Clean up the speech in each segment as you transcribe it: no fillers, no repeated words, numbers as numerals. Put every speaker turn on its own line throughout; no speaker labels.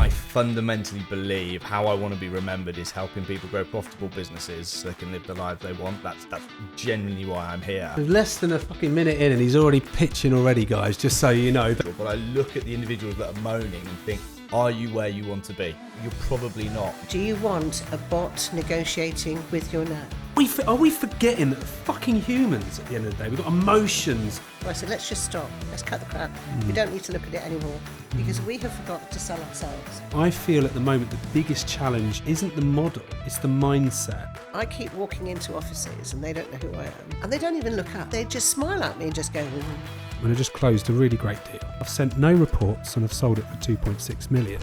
I fundamentally believe how I want to be remembered is helping people grow profitable businesses so they can live the lives they want. That's genuinely why I'm here.
Less than a fucking minute in and he's already pitching already, guys, just so you know.
But I look at the individuals that are moaning and think, are you where you want to be? You're probably not.
Do you want a bot negotiating with your no?
Are we forgetting that fucking humans at the end of the day? We've got emotions.
Right, so let's just stop. Let's cut the crap. We don't need to look at it anymore because we have forgot to sell ourselves.
I feel at the moment the biggest challenge isn't the model, it's the mindset.
I keep walking into offices and they don't know who I am. And they don't even look up. They just smile at me and just go,
And I just closed a really great deal. I've sent no reports and I've sold it for 2.6 million.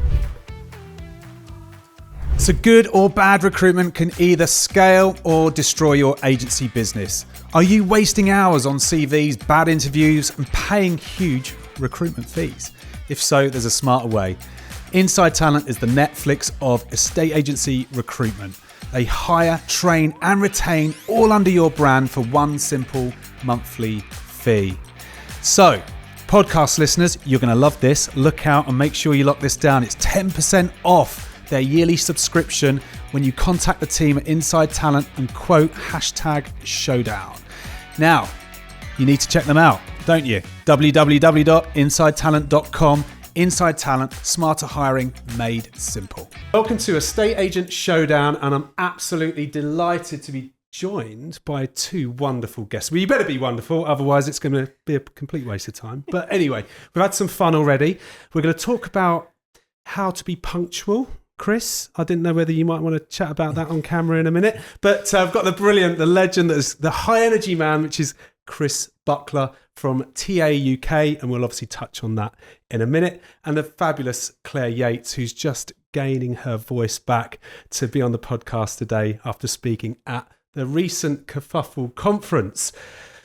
So good or bad recruitment can either scale or destroy your agency business. Are you wasting hours on CVs, bad interviews, and paying huge recruitment fees? If so, there's a smarter way. Inside Talent is the Netflix of estate agency recruitment. They hire, train, and retain all under your brand for one simple monthly fee. So, podcast listeners, you're going to love this. Look out and make sure you lock this down. It's 10% off their yearly subscription when you contact the team at Inside Talent and quote #Showdown. Now, you need to check them out, don't you? www.insidetalent.com. Inside Talent, smarter hiring made simple.
Welcome to Estate Agent Showdown, and I'm absolutely delighted to be joined by two wonderful guests. Well, you better be wonderful, otherwise it's going to be a complete waste of time. But anyway, we've had some fun already. We're going to talk about how to be punctual. Chris, I didn't know whether you might want to chat about that on camera in a minute, but I've got the legend, that is the high energy man, which is Chris Buckler from TA UK, and we'll obviously touch on that in a minute, and the fabulous Clare Yates, who's just gaining her voice back to be on the podcast today after speaking at the recent Kerfuffle conference.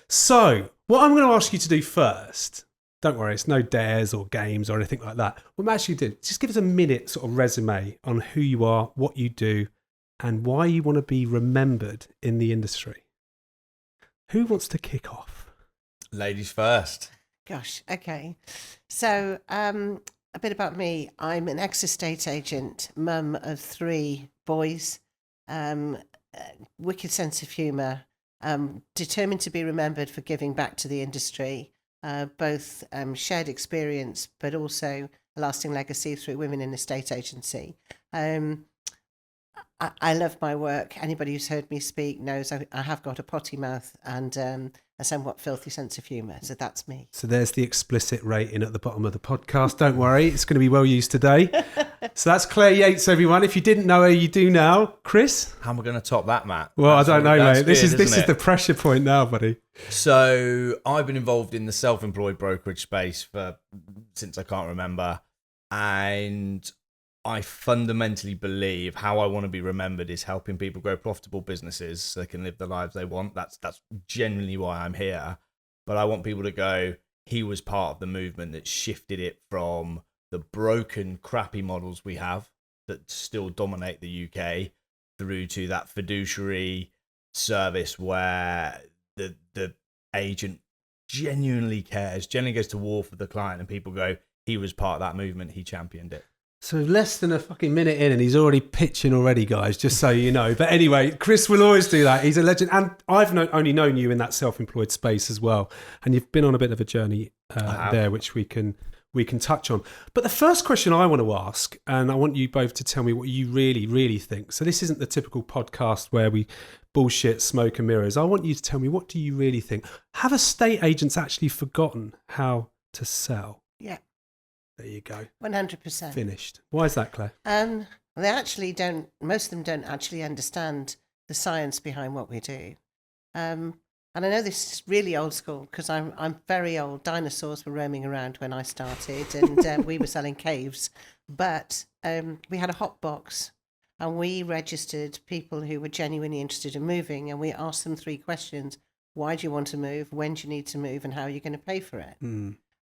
So what I'm going to ask you to do first, don't worry, it's no dares or games or anything like that. What I'm actually doing, just give us a minute sort of resume on who you are, what you do, and why you want to be remembered in the industry. Who wants to kick off?
Ladies first.
gosh, okay. So a bit about me. I'm an ex-estate agent, mum of 3 boys, wicked sense of humour, determined to be remembered for giving back to the industry. Both shared experience, but also a lasting legacy through Women in Estate Agency. I love my work. Anybody who's heard me speak knows I have got a potty mouth and a somewhat filthy sense of humour. So that's me.
So there's the explicit rating at the bottom of the podcast. Don't worry, it's going to be well used today. So that's Clare Yates, everyone. If you didn't know her, you do now. Chris?
How am I going to top that, Matt?
Well,
That's
I don't know, mate. This is
the
the pressure point now, buddy.
So I've been involved in the self-employed brokerage space since I can't remember, and I fundamentally believe how I want to be remembered is helping people grow profitable businesses so they can live the lives they want. That's genuinely why I'm here. But I want people to go, he was part of the movement that shifted it from the broken, crappy models we have that still dominate the UK through to that fiduciary service where the agent genuinely cares, genuinely goes to war for the client, and people go, he was part of that movement, he championed it.
So less than a fucking minute in and he's already pitching already, guys, just so you know. But anyway, Chris will always do that. He's a legend. And I've only known you in that self-employed space as well. And you've been on a bit of a journey there, which we can touch on. But the first question I want to ask, and I want you both to tell me what you really, really think. So this isn't the typical podcast where we bullshit, smoke and mirrors. I want you to tell me, what do you really think? Have estate agents actually forgotten how to sell?
Yeah.
There you go.
100%.
Finished. Why is that, Claire?
They actually don't, most of them don't actually understand the science behind what we do. And I know this is really old school because I'm very old. Dinosaurs were roaming around when I started and we were selling caves. But we had a hot box and we registered people who were genuinely interested in moving, and we asked them 3 questions. Why do you want to move? When do you need to move? And how are you going to pay for it?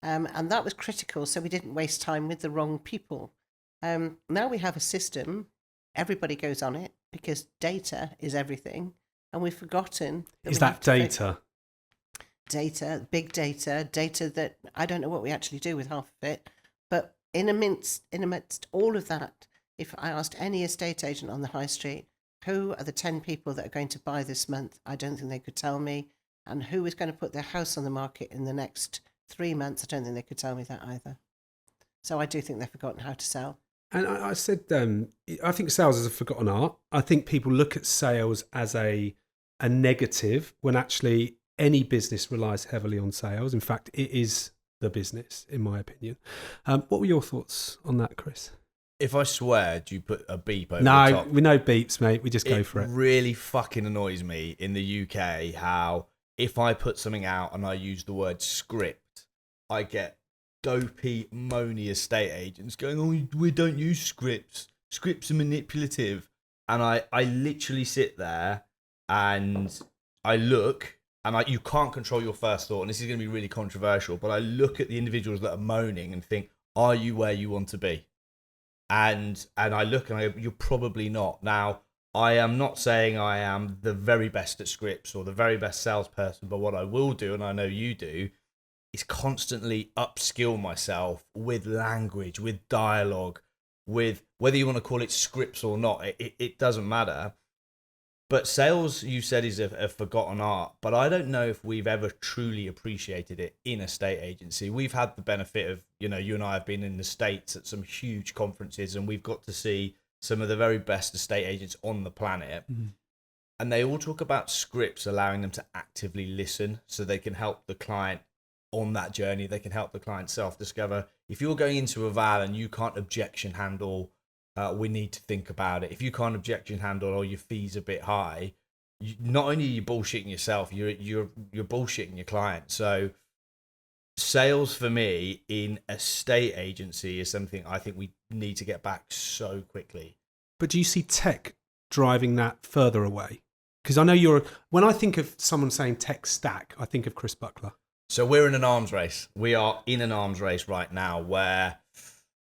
And that was critical, so we didn't waste time with the wrong people. Now we have a system, everybody goes on it because data is everything, and we've forgotten.
Is that data?
Data, big data that I don't know what we actually do with half of it, but amidst all of that, if I asked any estate agent on the high street, who are the 10 people that are going to buy this month, I don't think they could tell me. And who is going to put their house on the market in the next 3 months, I don't think they could tell me that either. So I do think they've forgotten how to sell.
And I said, I think sales is a forgotten art. I think people look at sales as a negative when actually any business relies heavily on sales. In fact, it is the business, in my opinion. What were your thoughts on that, Chris?
If I swear, do you put a beep over the top?
No, we know beeps, mate. We just go for it.
It really fucking annoys me in the UK how if I put something out and I use the word script, I get dopey, moany estate agents going, oh, we don't use scripts. Scripts are manipulative. And I literally sit there and I look, and you can't control your first thought, and this is going to be really controversial, but I look at the individuals that are moaning and think, are you where you want to be? And I look and I go, you're probably not. Now, I am not saying I am the very best at scripts or the very best salesperson, but what I will do, and I know you do, is constantly upskill myself with language, with dialogue, with whether you want to call it scripts or not, it doesn't matter. But sales, you said, is a forgotten art, but I don't know if we've ever truly appreciated it in a state agency. We've had the benefit of, you and I have been in the States at some huge conferences, and we've got to see some of the very best estate agents on the planet. Mm-hmm. And they all talk about scripts allowing them to actively listen so they can help the client on that journey. They can help the client self-discover. If you're going into a val and you can't objection handle, we need to think about it. If you can't objection handle or your fees a bit high, not only are you bullshitting yourself, you're bullshitting your client. So sales for me in a estate agency is something I think we need to get back so quickly.
But do you see tech driving that further away? Because I know when I think of someone saying tech stack, I think of Chris Buckler.
So we're in an arms race. We are in an arms race right now where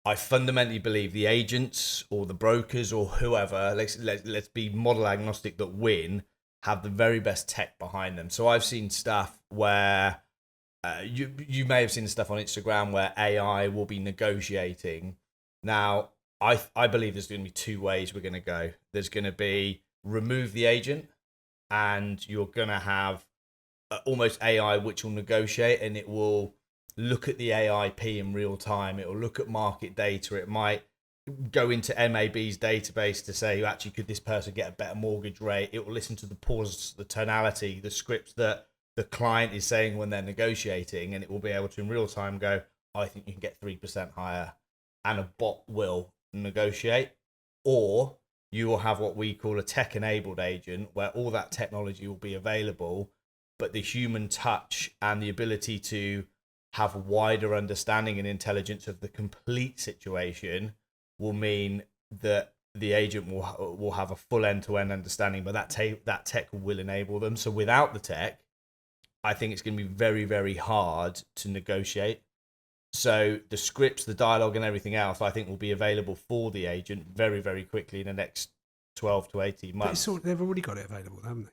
I fundamentally believe the agents or the brokers or whoever, let's be model agnostic, that win, have the very best tech behind them. So I've seen stuff where you may have seen stuff on Instagram where AI will be negotiating. Now, I believe there's going to be two ways we're going to go. There's going to be remove the agent, and you're going to have almost AI which will negotiate, and it will look at the AIP in real time. It will look at market data. It might go into MAB's database to say, actually, could this person get a better mortgage rate? It will listen to the pause, the tonality, the scripts that the client is saying when they're negotiating, and it will be able to in real time go, I think you can get 3% higher, and a bot will negotiate. Or you will have what we call a tech-enabled agent, where all that technology will be available, but the human touch and the ability to have wider understanding and intelligence of the complete situation will mean that the agent will have a full end-to-end understanding, but that tech will enable them. So without the tech, I think it's going to be very, very hard to negotiate. So the scripts, the dialogue and everything else, I think will be available for the agent very, very quickly in the next 12 to 18 months.
But they've already got it available, haven't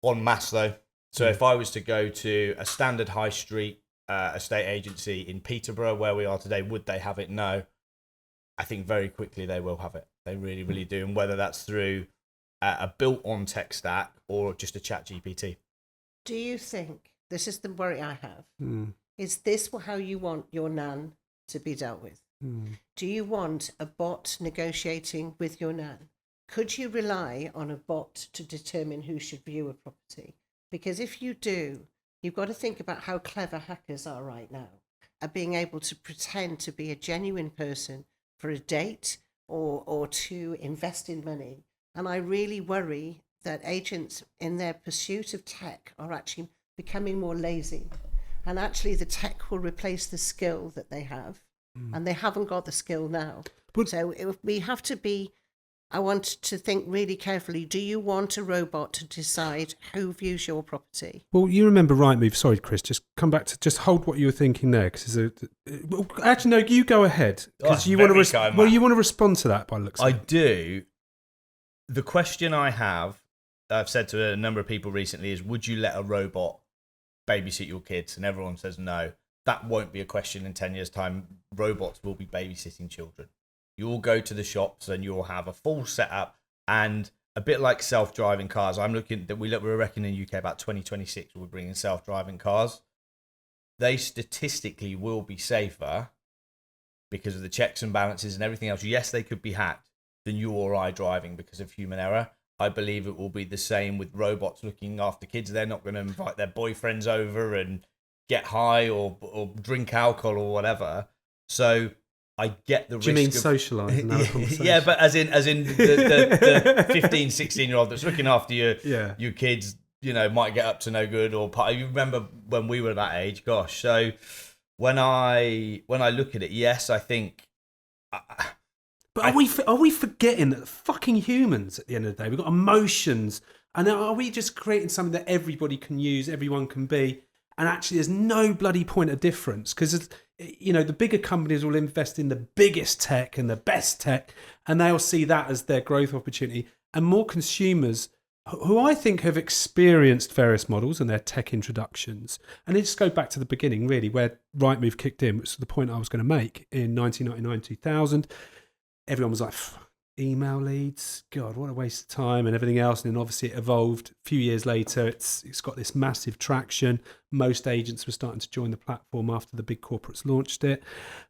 they?
En masse, though. So if I was to go to a standard high street estate agency in Peterborough, where we are today, would they have it? No. I think very quickly they will have it. They really, really do. And whether that's through a built-on tech stack or just a chat GPT.
Do you think, this is the worry I have, is this how you want your nan to be dealt with? Do you want a bot negotiating with your nan? Could you rely on a bot to determine who should view a property? Because if you do, you've got to think about how clever hackers are right now at being able to pretend to be a genuine person for a date or to invest in money. And I really worry that agents in their pursuit of tech are actually becoming more lazy. And actually the tech will replace the skill that they have. And they haven't got the skill now. So we have to be, I want to think really carefully. Do you want a robot to decide who views your property?
Well, you remember Rightmove. Sorry, Chris, just come back to, just hold what you were thinking there. Actually, no, you go ahead. Because you want to you want to respond to that by looks of it.
I do. The question I have, I've said to a number of people recently, is would you let a robot babysit your kids? And everyone says no. that won't be a question in 10 years' time. Robots will be babysitting children. You'll go to the shops and you'll have a full setup, and a bit like self-driving cars. We're reckoning in the UK about 2026 we're bringing self-driving cars. They statistically will be safer because of the checks and balances and everything else. Yes, they could be hacked than you or I driving because of human error. I believe it will be the same with robots looking after kids. They're not going to invite their boyfriends over and get high or drink alcohol or whatever. So I get the risk.
Do you mean socialise and have a conversation?
Yeah, but as in the 15, 16-year-old that's looking after your kids, might get up to no good or you remember when we were that age, gosh. So when I look at it, yes, I think.
But are we forgetting that fucking humans at the end of the day, we've got emotions, and are we just creating something that everybody can use, everyone can be, and actually there's no bloody point of difference because the bigger companies will invest in the biggest tech and the best tech, and they'll see that as their growth opportunity, and more consumers who I think have experienced various models and their tech introductions. And let's go back to the beginning, really, where Rightmove kicked in, which is the point I was going to make in 1999, 2000. Everyone was like, email leads, God, what a waste of time and everything else. And then obviously it evolved. A few years later, it's got this massive traction. Most agents were starting to join the platform after the big corporates launched it.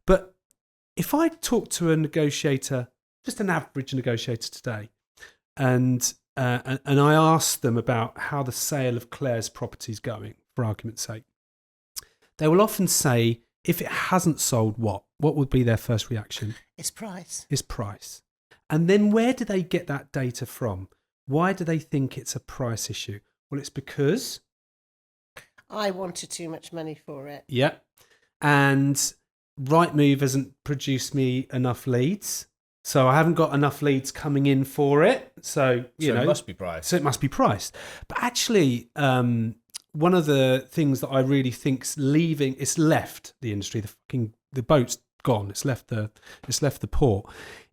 But if I talk to a negotiator, just an average negotiator today, and I ask them about how the sale of Clare's property is going, for argument's sake, they will often say, if it hasn't sold, what would be their first reaction?
It's price.
It's price. And then where do they get that data from? Why do they think it's a price issue? Well, it's because
I wanted too much money for it.
Yeah. And Rightmove hasn't produced me enough leads. So I haven't got enough leads coming in for it. So
it must be priced.
So it must be priced. But actually, one of the things that I really think's leaving, it's left the industry, the boat's gone, it's left the port,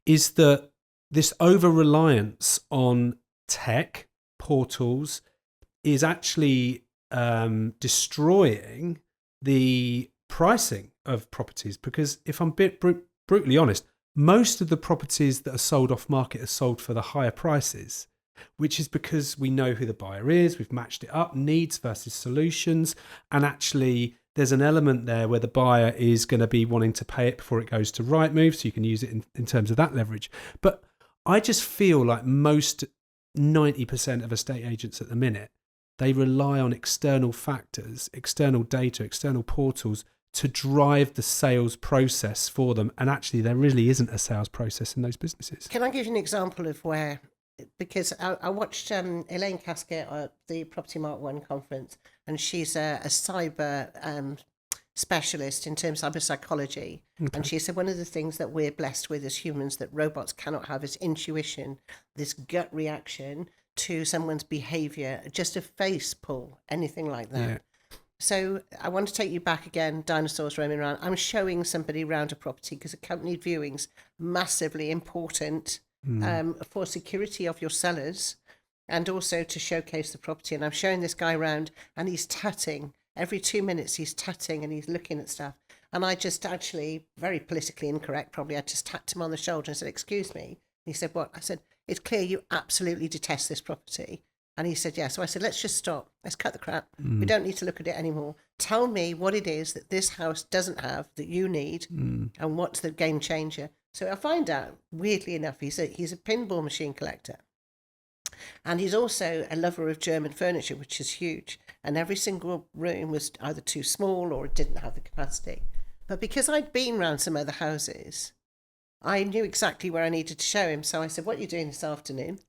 is that this over-reliance on tech portals is actually destroying the pricing of properties. Because if I'm brutally honest, most of the properties that are sold off market are sold for the higher prices, which is because we know who the buyer is, we've matched it up, needs versus solutions, and actually there's an element there where the buyer is going to be wanting to pay it before it goes to Rightmove, so you can use it in terms of that leverage. But I just feel like most 90% of estate agents at the minute, they rely on external factors, external data, external portals to drive the sales process for them. And actually there really isn't a sales process in those businesses.
Can I give you an example of where, because I watched Elaine Casket at the Property Mark 1 conference, and she's a cyber specialist in terms of cyber psychology. Okay. And she said one of the things that we're blessed with as humans that robots cannot have is intuition, this gut reaction to someone's behaviour, just a face pull, anything like that. Yeah. So I want to take you back again, dinosaurs roaming around. I'm showing somebody around a property because accompanied viewing's massively important for security of your sellers and also to showcase the property. And I'm showing this guy around and he's tatting. Every 2 minutes he's tatting and he's looking at stuff. And I just actually, very politically incorrect probably, I just tapped him on the shoulder and said, "Excuse me." And he said, "What?" I said, "It's clear you absolutely detest this property." And he said, "Yeah." So I said, "Let's just stop. Let's cut the crap. We don't need to look at it anymore. Tell me what it is that this house doesn't have that you need and what's the game changer." So I find out, weirdly enough, he's a pinball machine collector. And he's also a lover of German furniture, which is huge. And every single room was either too small or it didn't have the capacity. But because I'd been around some other houses, I knew exactly where I needed to show him. So I said, "What are you doing this afternoon?"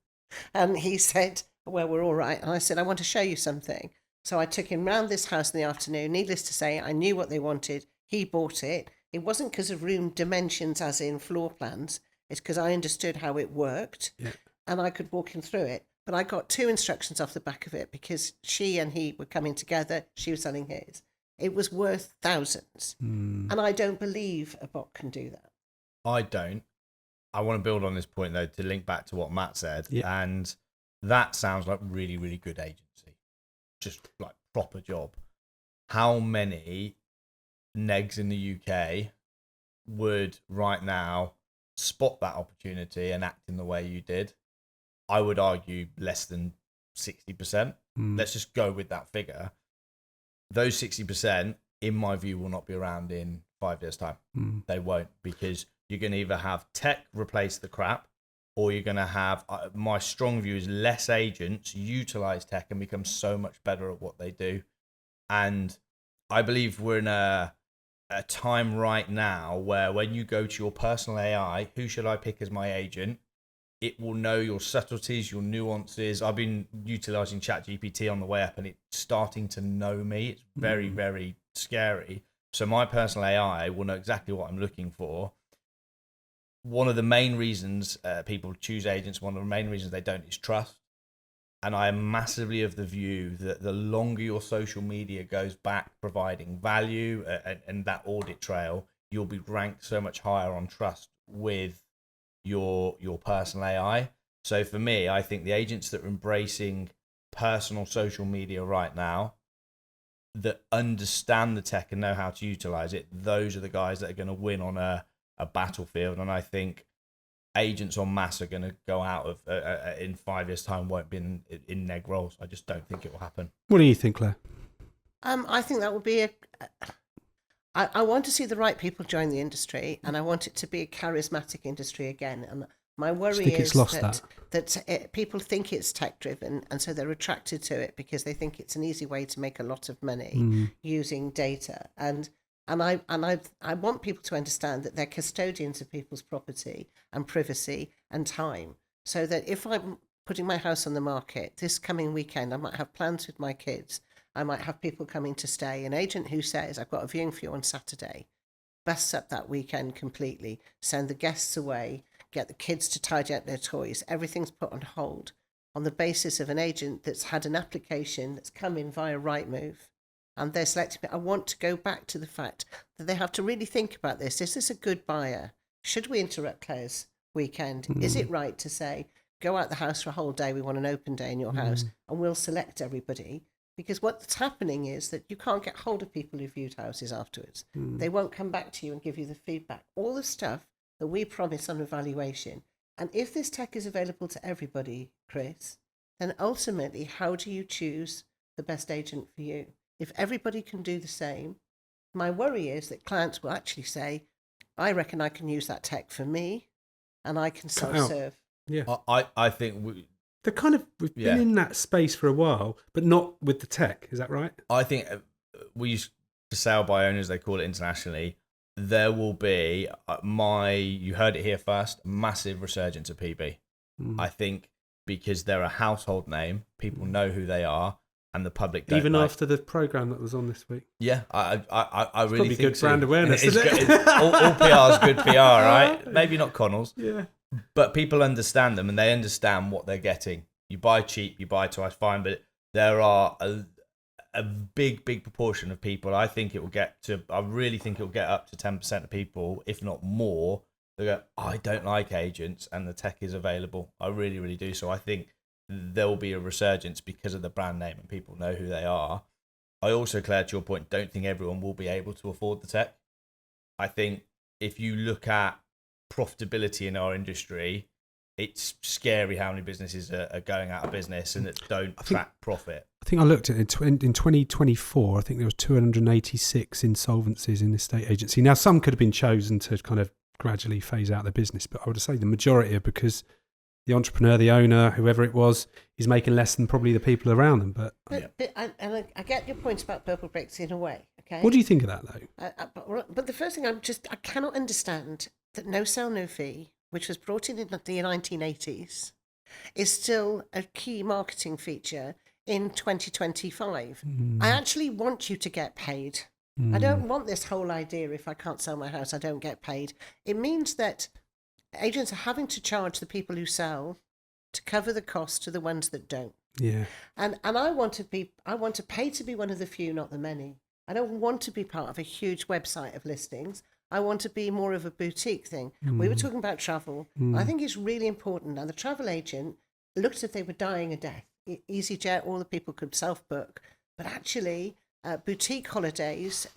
And he said, "Well, we're all right." And I said, "I want to show you something." So I took him round this house in the afternoon. Needless to say, I knew what they wanted. He bought it. It wasn't because of room dimensions as in floor plans. It's because I understood how it worked and I could walk him through it. But I got 2 instructions off the back of it because she and he were coming together. She was selling his. It was worth thousands. And I don't believe a bot can do that.
I don't. I want to build on this point, though, to link back to what Matt said. Yeah. And that sounds like really, really good agency. Just like proper job. How many negs in the UK would right now spot that opportunity and act in the way you did, I would argue less than 60%. Let's just go with that figure. Those 60%, in my view, will not be around in 5 years' time. They won't, because you're going to either have tech replace the crap, or you're going to have, my strong view is less agents utilize tech and become so much better at what they do. And I believe we're in a time right now where when you go to your personal AI, who should I pick as my agent? It will know your subtleties, your nuances. I've been utilizing ChatGPT on the way up and it's starting to know me. It's very, very scary. So my personal AI will know exactly what I'm looking for. One of the main reasons people choose agents, one of the main reasons they don't, is trust. And I am massively of the view that the longer your social media goes back providing value and that audit trail, you'll be ranked so much higher on trust with your personal AI. So for me, I think the agents that are embracing personal social media right now, that understand the tech and know how to utilize it, those are the guys that are going to win on a battlefield. And I think agents en masse are going to go out of in 5 years' time, won't be in neg roles. I just don't think it will happen.
What do you think, Claire?
I think that would be I want to see the right people join the industry, and I want it to be a charismatic industry again. And my worry is that people think it's tech driven, and so they're attracted to it because they think it's an easy way to make a lot of money using data. And I want people to understand that they're custodians of people's property and privacy and time, so that if I'm putting my house on the market this coming weekend, I might have plans with my kids. I might have people coming to stay. An agent who says, I've got a viewing for you on Saturday, busts up that weekend completely, send the guests away, get the kids to tidy up their toys. Everything's put on hold on the basis of an agent that's had an application that's come in via Rightmove, and they're selecting me. I want to go back to the fact that they have to really think about this. Is this a good buyer? Should we interrupt Claire's weekend? Is it right to say, go out the house for a whole day, we want an open day in your house, and we'll select everybody? Because what's happening is that you can't get hold of people who viewed houses afterwards. They won't come back to you and give you the feedback. All the stuff that we promise on evaluation. And if this tech is available to everybody, Chris, then ultimately, how do you choose the best agent for you? If everybody can do the same, my worry is that clients will actually say, I reckon I can use that tech for me and I can self-serve.
Yeah.
I think
we've been in that space for a while, but not with the tech. Is that right?
I think we use for sale by owners, they call it internationally. There will be you heard it here first, massive resurgence of PB. I think because they're a household name, people know who they are, and the public don't.
Even after the program that was on this week.
Yeah, I really think
good
so.
brand awareness.
All PR is good PR, right? Maybe not Connells.
Yeah.
But people understand them and they understand what they're getting. You buy cheap, you buy twice, fine. But there are a big proportion of people. I really think it will get up to 10% of people, if not more. They go, I don't like agents, and the tech is available. I really, really do. So I think there will be a resurgence because of the brand name and people know who they are. I also, Claire, to your point, don't think everyone will be able to afford the tech. I think if you look at profitability in our industry, it's scary how many businesses are going out of business and that don't track profit.
I think I looked at it in 2024. I think there was 286 insolvencies in the estate agency. Now, some could have been chosen to kind of gradually phase out their business, but I would say the majority are because the entrepreneur, the owner, whoever it was, is making less than probably the people around them. But
I get your point about purple bricks in a way. Okay.
What do you think of that, though?
But the first thing I cannot understand that no sell, no fee, which was brought in the 1980s, is still a key marketing feature in 2025. I actually want you to get paid. I don't want this whole idea, if I can't sell my house, I don't get paid. It means that agents are having to charge the people who sell to cover the cost to the ones that don't.
Yeah. And
I want to pay to be one of the few, not the many. I don't want to be part of a huge website of listings. I want to be more of a boutique thing. We were talking about travel. I think it's really important. Now, the travel agent looked as if they were dying a death. EasyJet, all the people could self-book. But actually, boutique holidays,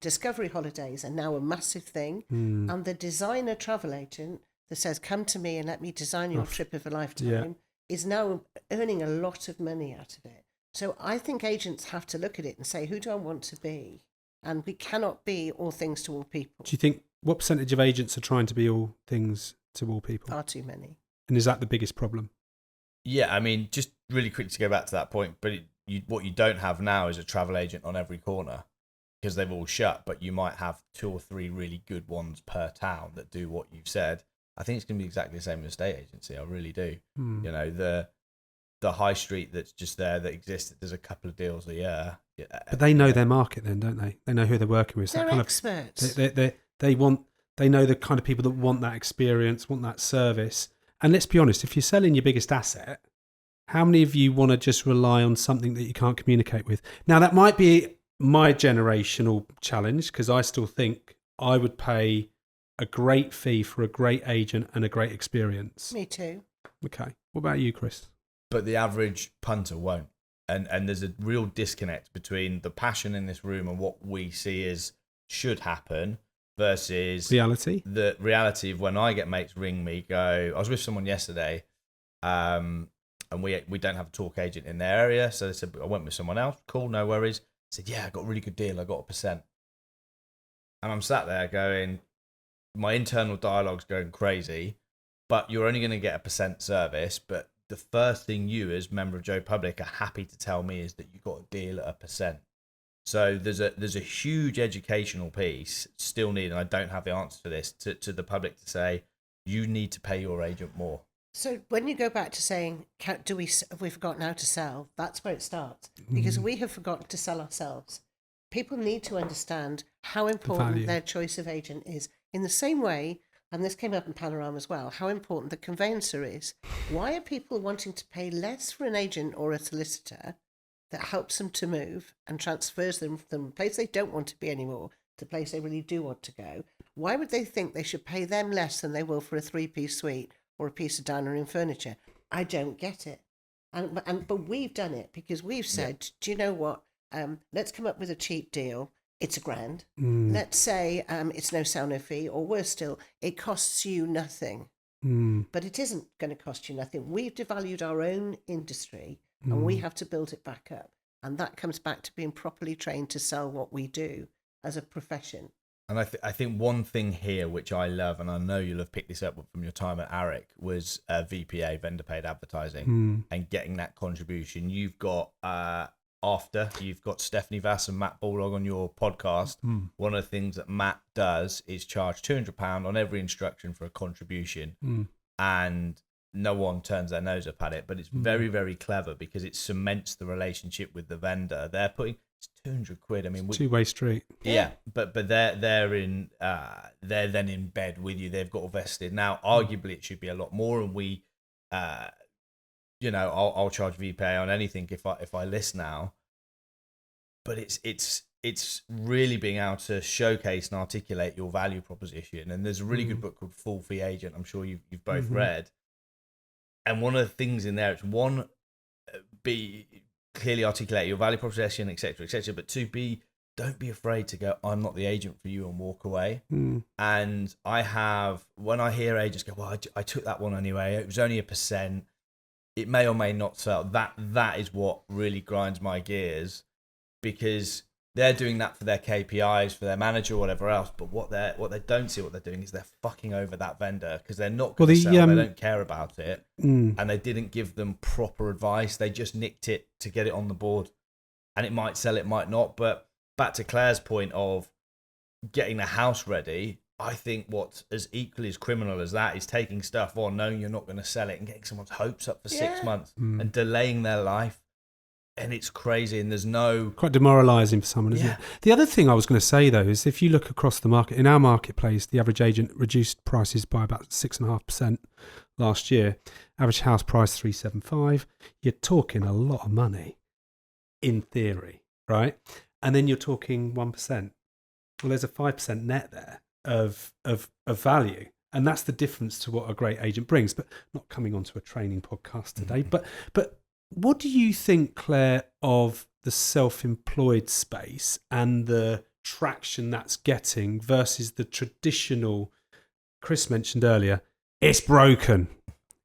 discovery holidays are now a massive thing.
Mm.
And the designer travel agent that says, come to me and let me design your trip of a lifetime is now earning a lot of money out of it. So I think agents have to look at it and say, who do I want to be? And we cannot be all things to all people.
Do you think, what percentage of agents are trying to be all things to all people?
Far too many.
And is that the biggest problem?
Yeah, I mean, just really quick to go back to that point, but what you don't have now is a travel agent on every corner because they've all shut, but you might have 2 or 3 really good ones per town that do what you've said. I think it's going to be exactly the same as estate agency. I really do.
Mm.
You know, the high street that's just there that exists, there's a couple of deals a year.
But they know their market then, don't they? They know who they're working with. So
They're
kind
experts.
They know the kind of people that want that experience, want that service. And let's be honest, if you're selling your biggest asset, how many of you want to just rely on something that you can't communicate with? Now, that might be my generational challenge because I still think I would pay a great fee for a great agent and a great experience.
Me too.
Okay. What about you, Chris?
But the average punter won't. And there's a real disconnect between the passion in this room and what we see as should happen versus
reality.
The reality of when I get mates ring me, go, I was with someone yesterday, and we don't have a talk agent in their area. So they said, I went with someone else. Cool, no worries. I said, yeah, I got a really good deal. I got 1%. And I'm sat there going, my internal dialogue's going crazy, but you're only going to get 1% service. But the first thing you, as member of Joe Public, are happy to tell me is that you got a deal at 1%. So there's a huge educational piece still needed, and I don't have the answer for this, to the public to say, you need to pay your agent more.
So when you go back to saying, have we forgotten how to sell? That's where it starts. Because we have forgotten to sell ourselves. People need to understand how important their choice of agent is. In the same way, and this came up in Panorama as well, how important the conveyancer is. Why are people wanting to pay less for an agent or a solicitor that helps them to move and transfers them from the place they don't want to be anymore to the place they really do want to go? Why would they think they should pay them less than they will for a 3-piece suite or a piece of dining room furniture? I don't get it. But we've done it because we've said, do you know what? Let's come up with a cheap deal. It's £1,000. Let's say it's no sell, no fee, or worse still, it costs you nothing. But it isn't going to cost you nothing. We've devalued our own industry and we have to build it back up. And that comes back to being properly trained to sell what we do as a profession.
And I think one thing here, which I love, and I know you'll have picked this up from your time at ARIC, was VPA, vendor paid advertising, and getting that contribution. You've got, you've got Stephanie Vass and Matt Bullock on your podcast. One of the things that Matt does is charge £200 on every instruction for a contribution. And no one turns their nose up at it, but it's very, very clever because it cements the relationship with the vendor. They're putting... It's £200. I mean,
two-way street.
Yeah, but they're then in bed with you. They've got vested. Now, arguably, it should be a lot more, and we, I'll charge VPA on anything if I list now. But it's really being able to showcase and articulate your value proposition. And there's a really good book called Full Fee Agent. I'm sure you've both read. And one of the things in there, it's one, be clearly articulate your value proposition, etc., but 2, don't be afraid to go, I'm not the agent for you, and walk away. And when I hear agents go, well, I took that one anyway, it was only 1%, it may or may not sell. That is what really grinds my gears, because they're doing that for their KPIs, for their manager or whatever else. But what they don't see, what they're doing is they're fucking over that vendor because they're not going to sell. They don't care about it, and they didn't give them proper advice. They just nicked it to get it on the board, and it might sell, it might not. But back to Claire's point of getting the house ready, I think what's as equally as criminal as that is taking stuff on, knowing you're not going to sell it, and getting someone's hopes up for 6 months and delaying their life. And it's crazy, and there's no...
Quite demoralising for someone, isn't it? The other thing I was going to say, though, is if you look across the market, in our marketplace, the average agent reduced prices by about 6.5% last year. Average house price, 375. You're talking a lot of money, in theory, right? And then you're talking 1%. Well, there's a 5% net there of value. And that's the difference to what a great agent brings. But not coming onto a training podcast today, but what do you think, Claire, of the self-employed space and the traction that's getting versus the traditional, Chris mentioned earlier, it's broken.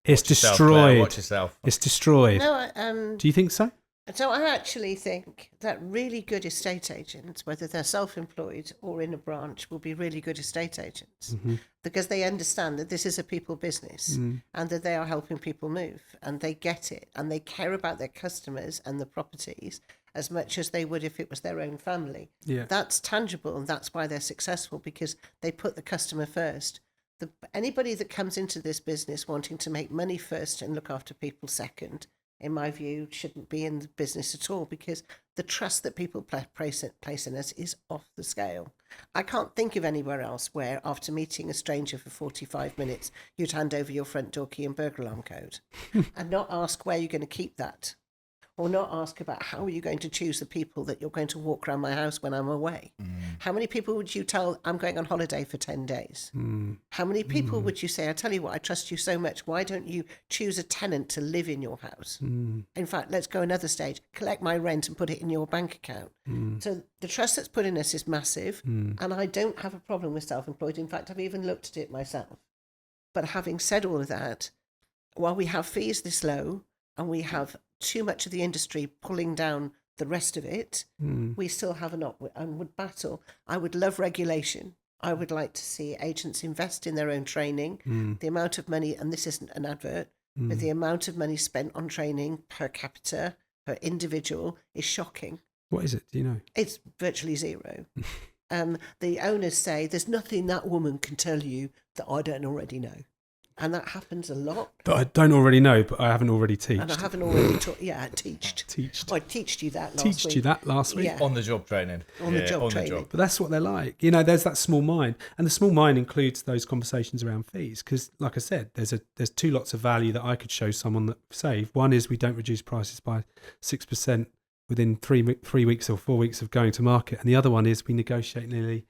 It's destroyed.
Watch yourself.
It's destroyed.
No,
Do you think so?
so I actually think that really good estate agents, whether they're self-employed or in a branch, will be really good estate agents because they understand that this is a people business and that they are helping people move, and they get it, and they care about their customers and the properties as much as they would if it was their own family.
Yeah.
That's tangible, and that's why they're successful, because they put the customer first. Anybody that comes into this business wanting to make money first and look after people second, in my view, shouldn't be in the business at all, because the trust that people place in us is off the scale. I can't think of anywhere else where, after meeting a stranger for 45 minutes, you'd hand over your front door key and burglar alarm code and not ask where you're going to keep that, or not ask about how are you going to choose the people that you're going to walk around my house when I'm away. How many people would you tell I'm going on holiday for 10 days? How many people would you say, I tell you what, I trust you so much, why don't you choose a tenant to live in your house? In fact, let's go another stage, collect my rent and put it in your bank account. So the trust that's put in us is massive, and I don't have a problem with self-employed. In fact, I've even looked at it myself. But having said all of that, while we have fees this low and we have too much of the industry pulling down the rest of it, we still have an onward battle. I would love regulation. I would like to see agents invest in their own training. The amount of money, and this isn't an advert, but the amount of money spent on training per capita, per individual, is shocking.
What is it? Do you know?
It's virtually zero. The owners say, there's nothing that woman can tell you that I don't already know. And that happens a lot.
But I don't already know, but I haven't already teached.
And I haven't already taught. Yeah, teached.
Teached.
I teached you that last
Teached
week.
you that last week.
Yeah.
On the job training.
On the job training.
But that's what they're like. You know, there's that small mind. And the small mind includes those conversations around fees. Because, like I said, there's two lots of value that I could show someone that save. One is we don't reduce prices by 6% within 3 weeks or 4 weeks of going to market. And the other one is we negotiate nearly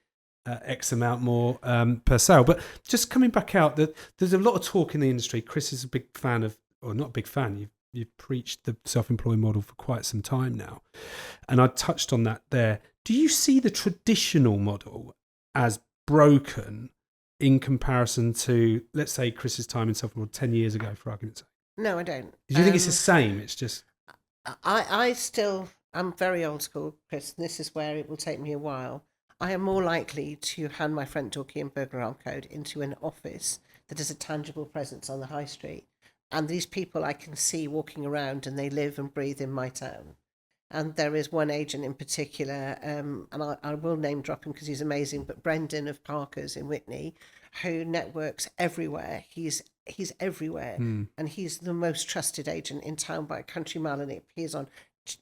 X amount more per sale. But just coming back out, there's a lot of talk in the industry. Chris is a big fan of, or not a big fan, you've preached the self-employed model for quite some time now. And I touched on that there. Do you see the traditional model as broken in comparison to, let's say, Chris's time in self-employed 10 years ago, for argument's sake?
No, I don't.
Do you think it's the same? It's just...
I'm very old school, Chris, and this is where it will take me a while. I am more likely to hand my front door key and burglar alarm code into an office that has a tangible presence on the high street. And these people I can see walking around, and they live and breathe in my town. And there is one agent in particular, and I will name drop him because he's amazing, but Brendan of Parker's in Whitney, who networks everywhere. He's everywhere, and he's the most trusted agent in town by a country mile, and it appears on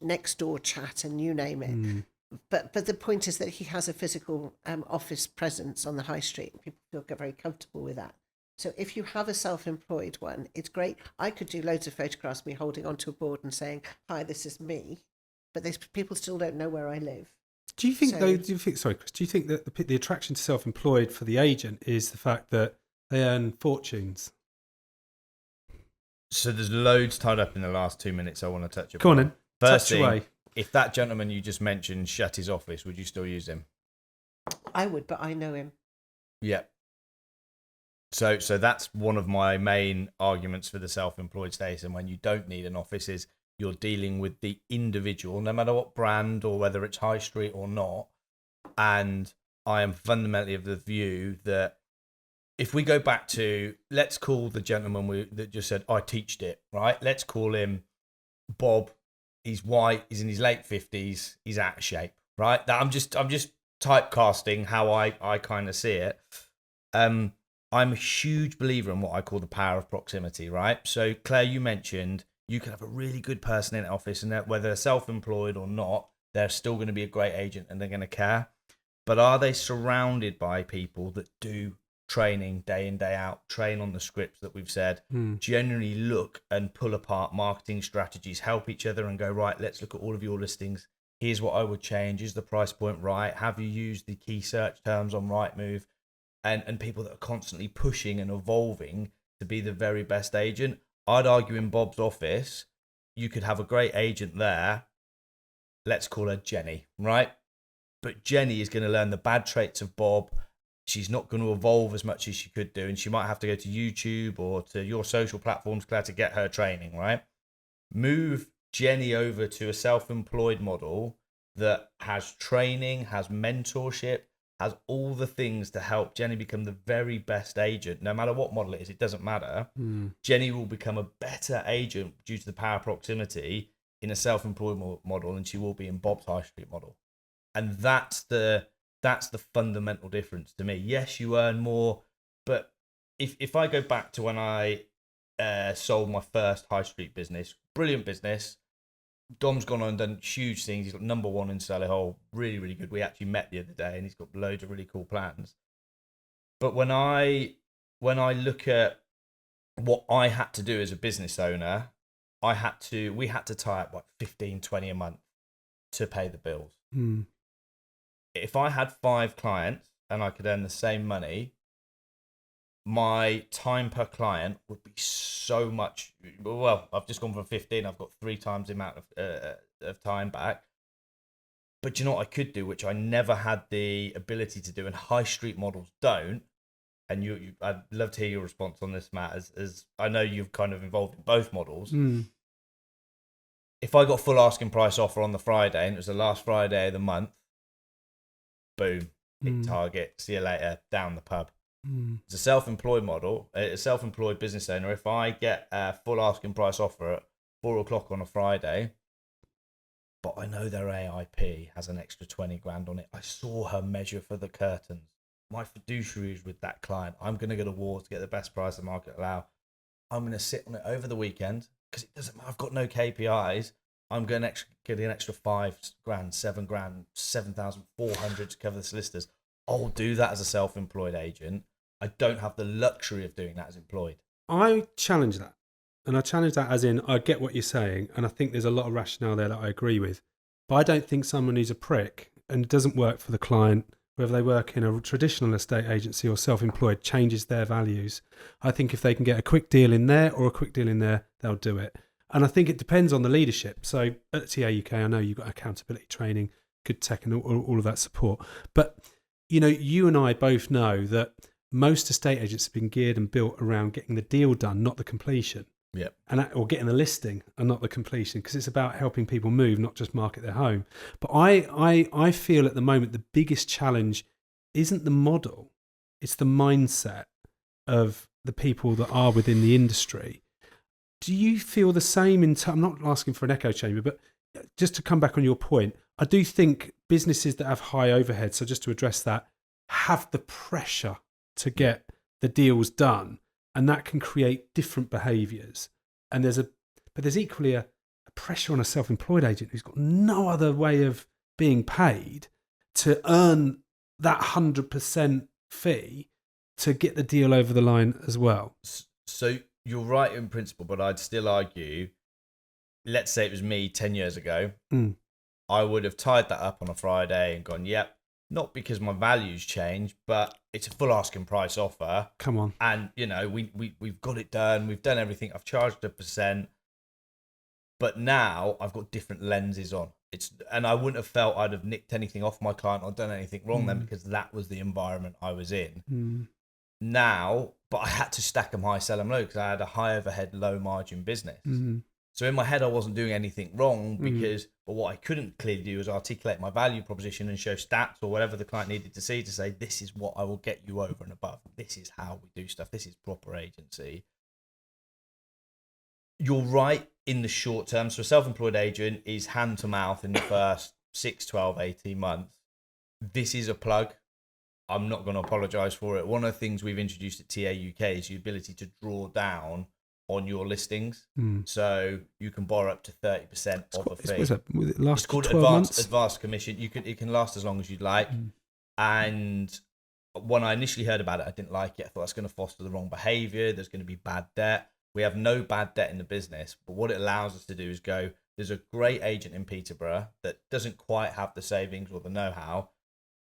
Nextdoor Chat and you name it. But the point is that he has a physical office presence on the high street, and people feel very comfortable with that. So if you have a self-employed one, it's great. I could do loads of photographs of me holding onto a board and saying, "Hi, this is me," but people still don't know where I live.
Do you think sorry, Chris, do you think that the attraction to self-employed for the agent is the fact that they earn fortunes?
So there's loads tied up in the last 2 minutes I want to touch upon.
Go on then.
First
touch
thing,
away.
If that gentleman you just mentioned shut his office, would you still use him?
I would, but I know him.
Yeah. So that's one of my main arguments for the self-employed status. And when you don't need an office, is you're dealing with the individual, no matter what brand or whether it's high street or not. And I am fundamentally of the view that if we go back to, let's call the gentleman that just said, I teached it, right? Let's call him Bob. He's white. He's in his late 50s. He's out of shape, right? I'm just typecasting how I kind of see it. I'm a huge believer in what I call the power of proximity, right? So Claire, you mentioned you can have a really good person in the office, and that whether they're self-employed or not, they're still going to be a great agent and they're going to care. But are they surrounded by people that do training day in, day out, train on the scripts that we've said, generally look and pull apart marketing strategies, help each other and go, right, let's look at all of your listings. Here's what I would change. Is the price point right? Have you used the key search terms on Rightmove? And people that are constantly pushing and evolving to be the very best agent. I'd argue in Bob's office, you could have a great agent there, let's call her Jenny, right? But Jenny is going to learn the bad traits of Bob. She's not going to evolve as much as she could do. And she might have to go to YouTube or to your social platforms, Claire, to get her training, right? Move Jenny over to a self-employed model that has training, has mentorship, has all the things to help Jenny become the very best agent. No matter what model it is, it doesn't matter. Jenny will become a better agent due to the power of proximity in a self-employed model than she will be in Bob's high street model. And that's the fundamental difference to me. Yes, you earn more, but if I go back to when I sold my first high street business, brilliant business. Dom's gone on and done huge things. He's got number 1 in Solihull, really, really good. We actually met the other day, and he's got loads of really cool plans. But when I look at what I had to do as a business owner, we had to tie up like 15, 20 a month to pay the bills. If I had 5 clients and I could earn the same money, my time per client would be so much. Well, I've just gone from 15. I've got 3 times the amount of time back. But you know what I could do, which I never had the ability to do, and high street models don't. And I'd love to hear your response on this, Matt, as I know you've kind of involved in both models. If I got full asking price offer on the Friday, and it was the last Friday of the month, boom, hit target, see you later, down the pub. It's a self-employed model, a self-employed business owner. If I get a full asking price offer at 4:00 on a Friday, but I know their AIP has an extra 20 grand on it. I saw her measure for the curtains. My fiduciary is with that client. I'm going to get a war to get the best price the market allow. I'm going to sit on it over the weekend because it doesn't matter. I've got no KPIs. I'm going to get an extra 5 grand, 7 grand, 7,400 to cover the solicitors. I'll do that as a self-employed agent. I don't have the luxury of doing that as employed.
I challenge that. And I challenge that as in, I get what you're saying. And I think there's a lot of rationale there that I agree with. But I don't think someone who's a prick and it doesn't work for the client, whether they work in a traditional estate agency or self-employed, changes their values. I think if they can get a quick deal in there or a quick deal in there, they'll do it. And I think it depends on the leadership. So at TA UK, I know you've got accountability training, good tech and all of that support. But you know, you and I both know that most estate agents have been geared and built around getting the deal done, not the completion.
Yep.
Or getting the listing and not the completion, because it's about helping people move, not just market their home. But I feel at the moment the biggest challenge isn't the model, it's the mindset of the people that are within the industry. Do you feel the same I'm not asking for an echo chamber, but just to come back on your point, I do think businesses that have high overhead, so just to address that, have the pressure to get the deals done, and that can create different behaviours. And there's equally a pressure on a self-employed agent who's got no other way of being paid to earn that 100% fee to get the deal over the line as well.
So you're right in principle, but I'd still argue, let's say it was me 10 years ago, I would have tied that up on a Friday and gone, yep, not because my values changed, but it's a full asking price offer.
Come on.
And, you know, we've got it done. We've done everything. I've charged 1%. But now I've got different lenses on. And I wouldn't have felt I'd have nicked anything off my client or done anything wrong then, because that was the environment I was in. Now, but I had to stack them high, sell them low, because I had a high overhead, low margin business. So in my head, I wasn't doing anything wrong but what I couldn't clearly do was articulate my value proposition and show stats or whatever the client needed to see to say, this is what I will get you over and above. This is how we do stuff. This is proper agency. You're right in the short term. So a self-employed agent is hand to mouth in the first 6, 12, 18 months. This is a plug. I'm not going to apologize for it. One of the things we've introduced at TA UK is the ability to draw down on your listings. So you can borrow up to 30% of a fee.
It's
called advanced commission. It can last as long as you'd like. And when I initially heard about it, I didn't like it. I thought that's going to foster the wrong behavior. There's going to be bad debt. We have no bad debt in the business, but what it allows us to do is go, there's a great agent in Peterborough that doesn't quite have the savings or the know-how,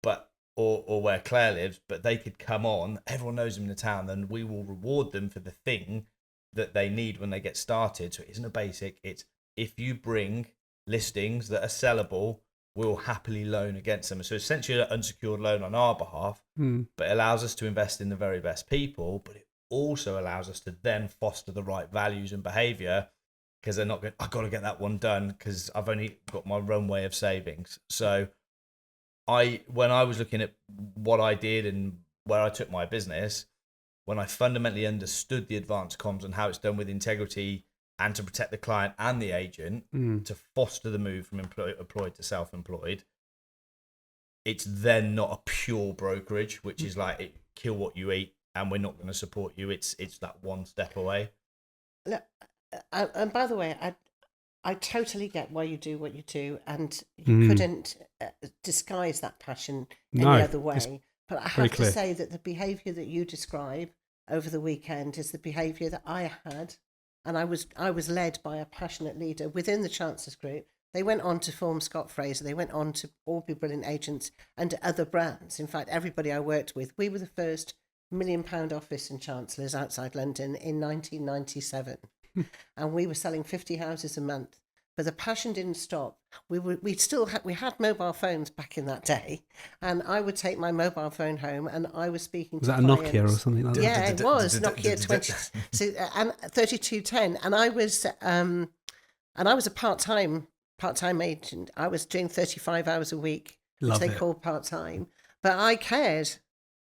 but or where Clare lives, but they could come on, everyone knows them in the town, and we will reward them for the thing that they need when they get started. So it isn't a basic, it's if you bring listings that are sellable, we'll happily loan against them. So essentially an unsecured loan on our behalf, but it allows us to invest in the very best people, but it also allows us to then foster the right values and behavior, because they're not going, I've got to get that one done because I've only got my runway of savings. So when I was looking at what I did and where I took my business, when I fundamentally understood the advanced comms and how it's done with integrity and to protect the client and the agent, to foster the move from employed to self-employed, it's then not a pure brokerage, which is like kill what you eat and we're not going to support you. It's that one step away.
And by the way, I totally get why you do what you do, and you couldn't disguise that passion any other way. But I have to say that the behaviour that you describe over the weekend is the behaviour that I had, and I was led by a passionate leader within the Chancellors Group. They went on to form Scott Fraser. They went on to all be brilliant agents and other brands. In fact, everybody I worked with, we were the first £1 million office in Chancellors outside London in 1997. And we were selling 50 houses a month. But the passion didn't stop. We had mobile phones back in that day, and I would take my mobile phone home, and I was speaking. Was
that a Nokia or something like that?
Yeah, it was Nokia 20 and 3210, and I was a part-time agent. I was doing 35 hours a week, which they call part-time. But I cared.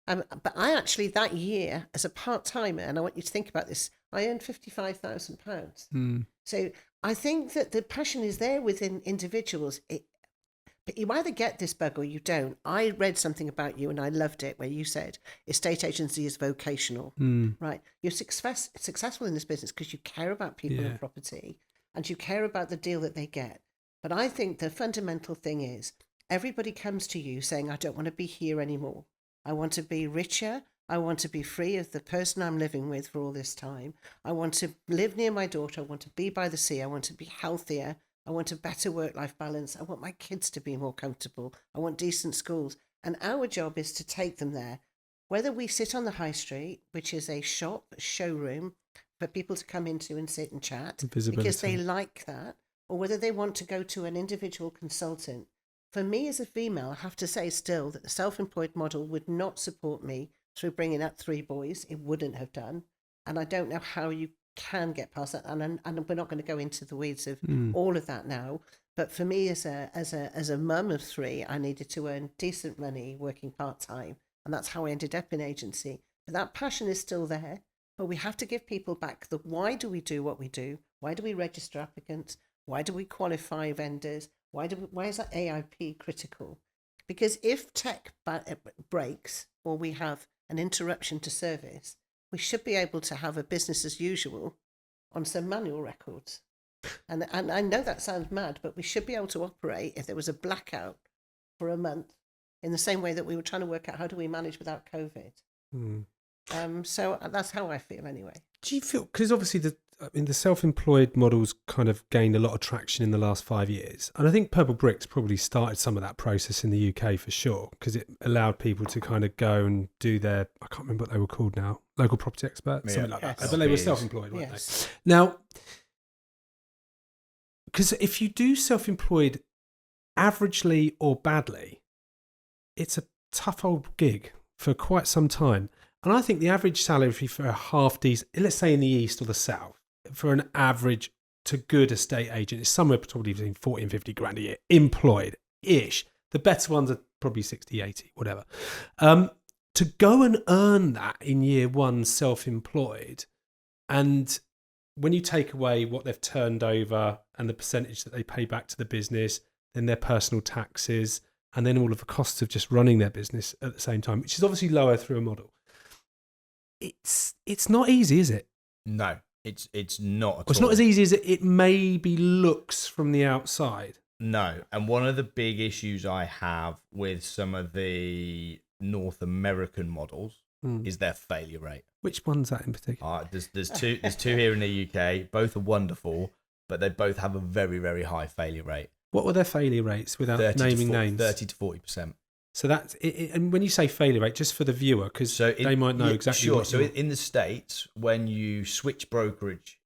But I actually that year as a part-timer, and I want you to think about this, I earned £55,000. So I think that the passion is there within individuals. But you either get this bug or you don't. I read something about you and I loved it where you said estate agency is vocational, right? You're successful in this business because you care about people and property and you care about the deal that they get. But I think the fundamental thing is everybody comes to you saying, I don't want to be here anymore. I want to be richer. I want to be free of the person I'm living with for all this time. I want to live near my daughter. I want to be by the sea. I want to be healthier. I want a better work-life balance. I want my kids to be more comfortable. I want decent schools. And our job is to take them there. Whether we sit on the high street, which is a shop, a showroom for people to come into and sit and chat because they like that, or whether they want to go to an individual consultant. For me as a female, I have to say still that the self-employed model would not support me through bringing up 3 boys. It wouldn't have done. And I don't know how you can get past that. And we're not going to go into the weeds of all of that now. But for me as a mum of 3, I needed to earn decent money working part-time. And that's how I ended up in agency. But that passion is still there. But we have to give people back the why do we do what we do? Why do we register applicants? Why do we qualify vendors? Why is that AIP critical? Because if tech breaks or we have an interruption to service, we should be able to have a business as usual on some manual records. And I know that sounds mad, but we should be able to operate if there was a blackout for a month in the same way that we were trying to work out how do we manage without COVID. So that's how I feel anyway.
Do you feel, because obviously the self-employed models kind of gained a lot of traction in the last 5 years. And I think Purple Bricks probably started some of that process in the UK for sure, because it allowed people to kind of go and do their, I can't remember what they were called now, local property experts, something like that. But they were self-employed, weren't they? Now, because if you do self-employed averagely or badly, it's a tough old gig for quite some time. And I think the average salary for a half decent, let's say in the east or the south, for an average to good estate agent is somewhere probably between 40 and 50 grand a year, employed-ish. The better ones are probably 60, 80, whatever. To go and earn that in year one self-employed, and when you take away what they've turned over and the percentage that they pay back to the business, then their personal taxes, and then all of the costs of just running their business at the same time, which is obviously lower through a model. It's not easy, is it?
No, it's not at all.
It's not as easy as it maybe looks from the outside.
No, and one of the big issues I have with some of the North American models is their failure rate.
Which one's that in particular?
There's two here in the UK. Both are wonderful, but they both have a very, very high failure rate.
What were their failure rates without naming names?
30 to 40%.
So that's it, and when you say failure rate, just for the viewer, because they might know exactly.
Sure. So in the States, when you switch brokerage,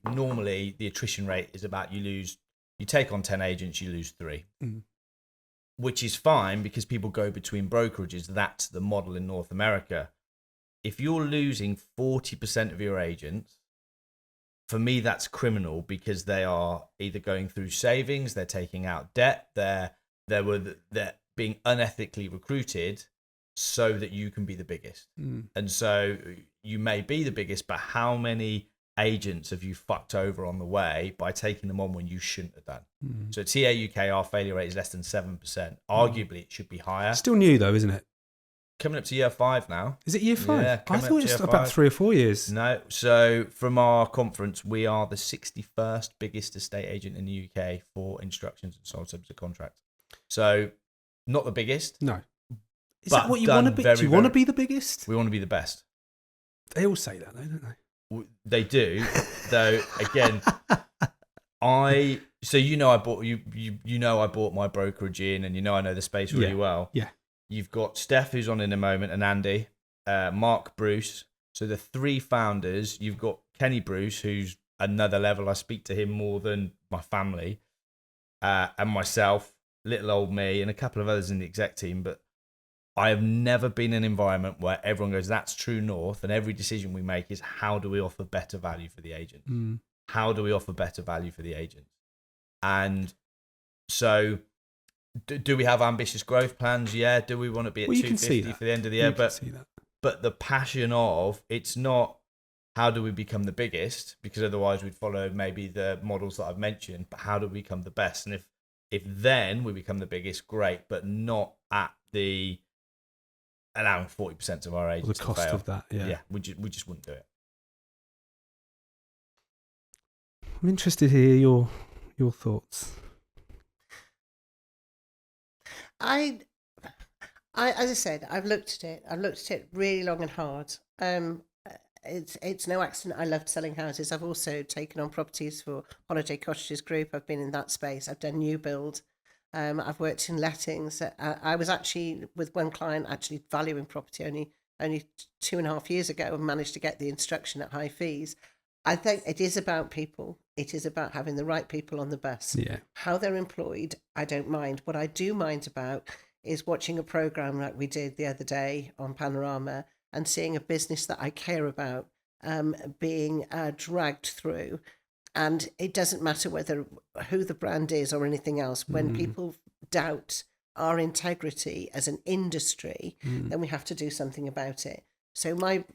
normally the attrition rate is about you lose You take on 10 agents, you lose 3.
Mm.
Which is fine because people go between brokerages. That's the model in North America. If you're losing 40% of your agents, for me, that's criminal because they are either going through savings, they're taking out debt, they're being unethically recruited so that you can be the biggest. And so you may be the biggest, but how many agents have you fucked over on the way by taking them on when you shouldn't have done? So at TA UK, our failure rate is less than 7%. Arguably, it should be higher.
Still new though, isn't it?
Coming up to year 5 now.
Is it year 5?
Yeah,
I
coming
thought
up
it
to
was
year
about
5.
3 or 4 years.
No. So from our conference, we are the 61st biggest estate agent in the UK for instructions and sole subject of contracts. So not the biggest.
No. Is
but
that what you
done
want to be?
very,
Do you want to
very-
be the biggest?
We want to be the best.
They all say that, though, don't they?
They do, though. Again, I bought I bought my brokerage in, and I know the space really well.
Yeah.
You've got Steph, who's on in a moment, and Andy, Mark, Bruce. So the 3 founders. You've got Kenny Bruce, who's another level. I speak to him more than my family, and myself, little old me, and a couple of others in the exec team. But I have never been in an environment where everyone goes, that's true north, and every decision we make is how do we offer better value for the agent? How do we offer better value for the agent? And so do we have ambitious growth plans? Yeah. Do we want to be at 250 for the end of the year? But the passion of, it's not how do we become the biggest, because otherwise we'd follow maybe the models that I've mentioned, but how do we become the best? And if then we become the biggest, great, but not at the allowing 40% of our agents
the cost
to fail.
of that, yeah.
We just wouldn't do it.
I'm interested to hear your thoughts.
I, as I said, I've looked at it. I've looked at it really long and hard. It's no accident I loved selling houses. I've also taken on properties for Holiday Cottages Group. I've been in that space. I've done new build. I've worked in lettings. I was actually with one client actually valuing property only 2.5 years ago and managed to get the instruction at high fees. I think it is about people. It is about having the right people on the bus.
Yeah.
How they're employed, I don't mind. What I do mind about is watching a program like we did the other day on Panorama and seeing a business that I care about being dragged through. And it doesn't matter who the brand is or anything else. When people doubt our integrity as an industry, then we have to do something about it. So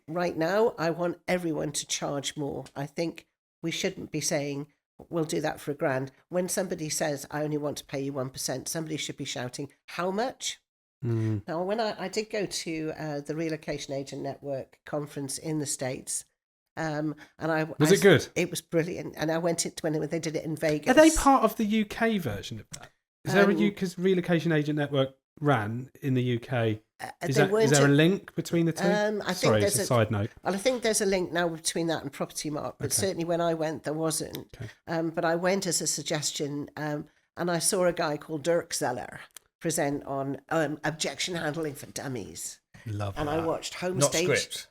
right now, I want everyone to charge more. I think we shouldn't be saying, we'll do that for £1,000. When somebody says, I only want to pay you 1%, somebody should be shouting, how much? Now, when I did go to the Relocation Agent Network conference in the States, and
Was it good?
It was brilliant. And I went to when they did it in Vegas.
Are they part of the UK version of that? Is there because Relocation Agent Network ran in the UK? Is there a link between the two? Sorry, it's a side note.
Well, I think there's a link now between that and Property Mark, but certainly when I went, there wasn't. Okay. But I went as a suggestion, and I saw a guy called Dirk Zeller present on objection handling for dummies.
Love
and
that.
I watched home
Not
stage,
scripts.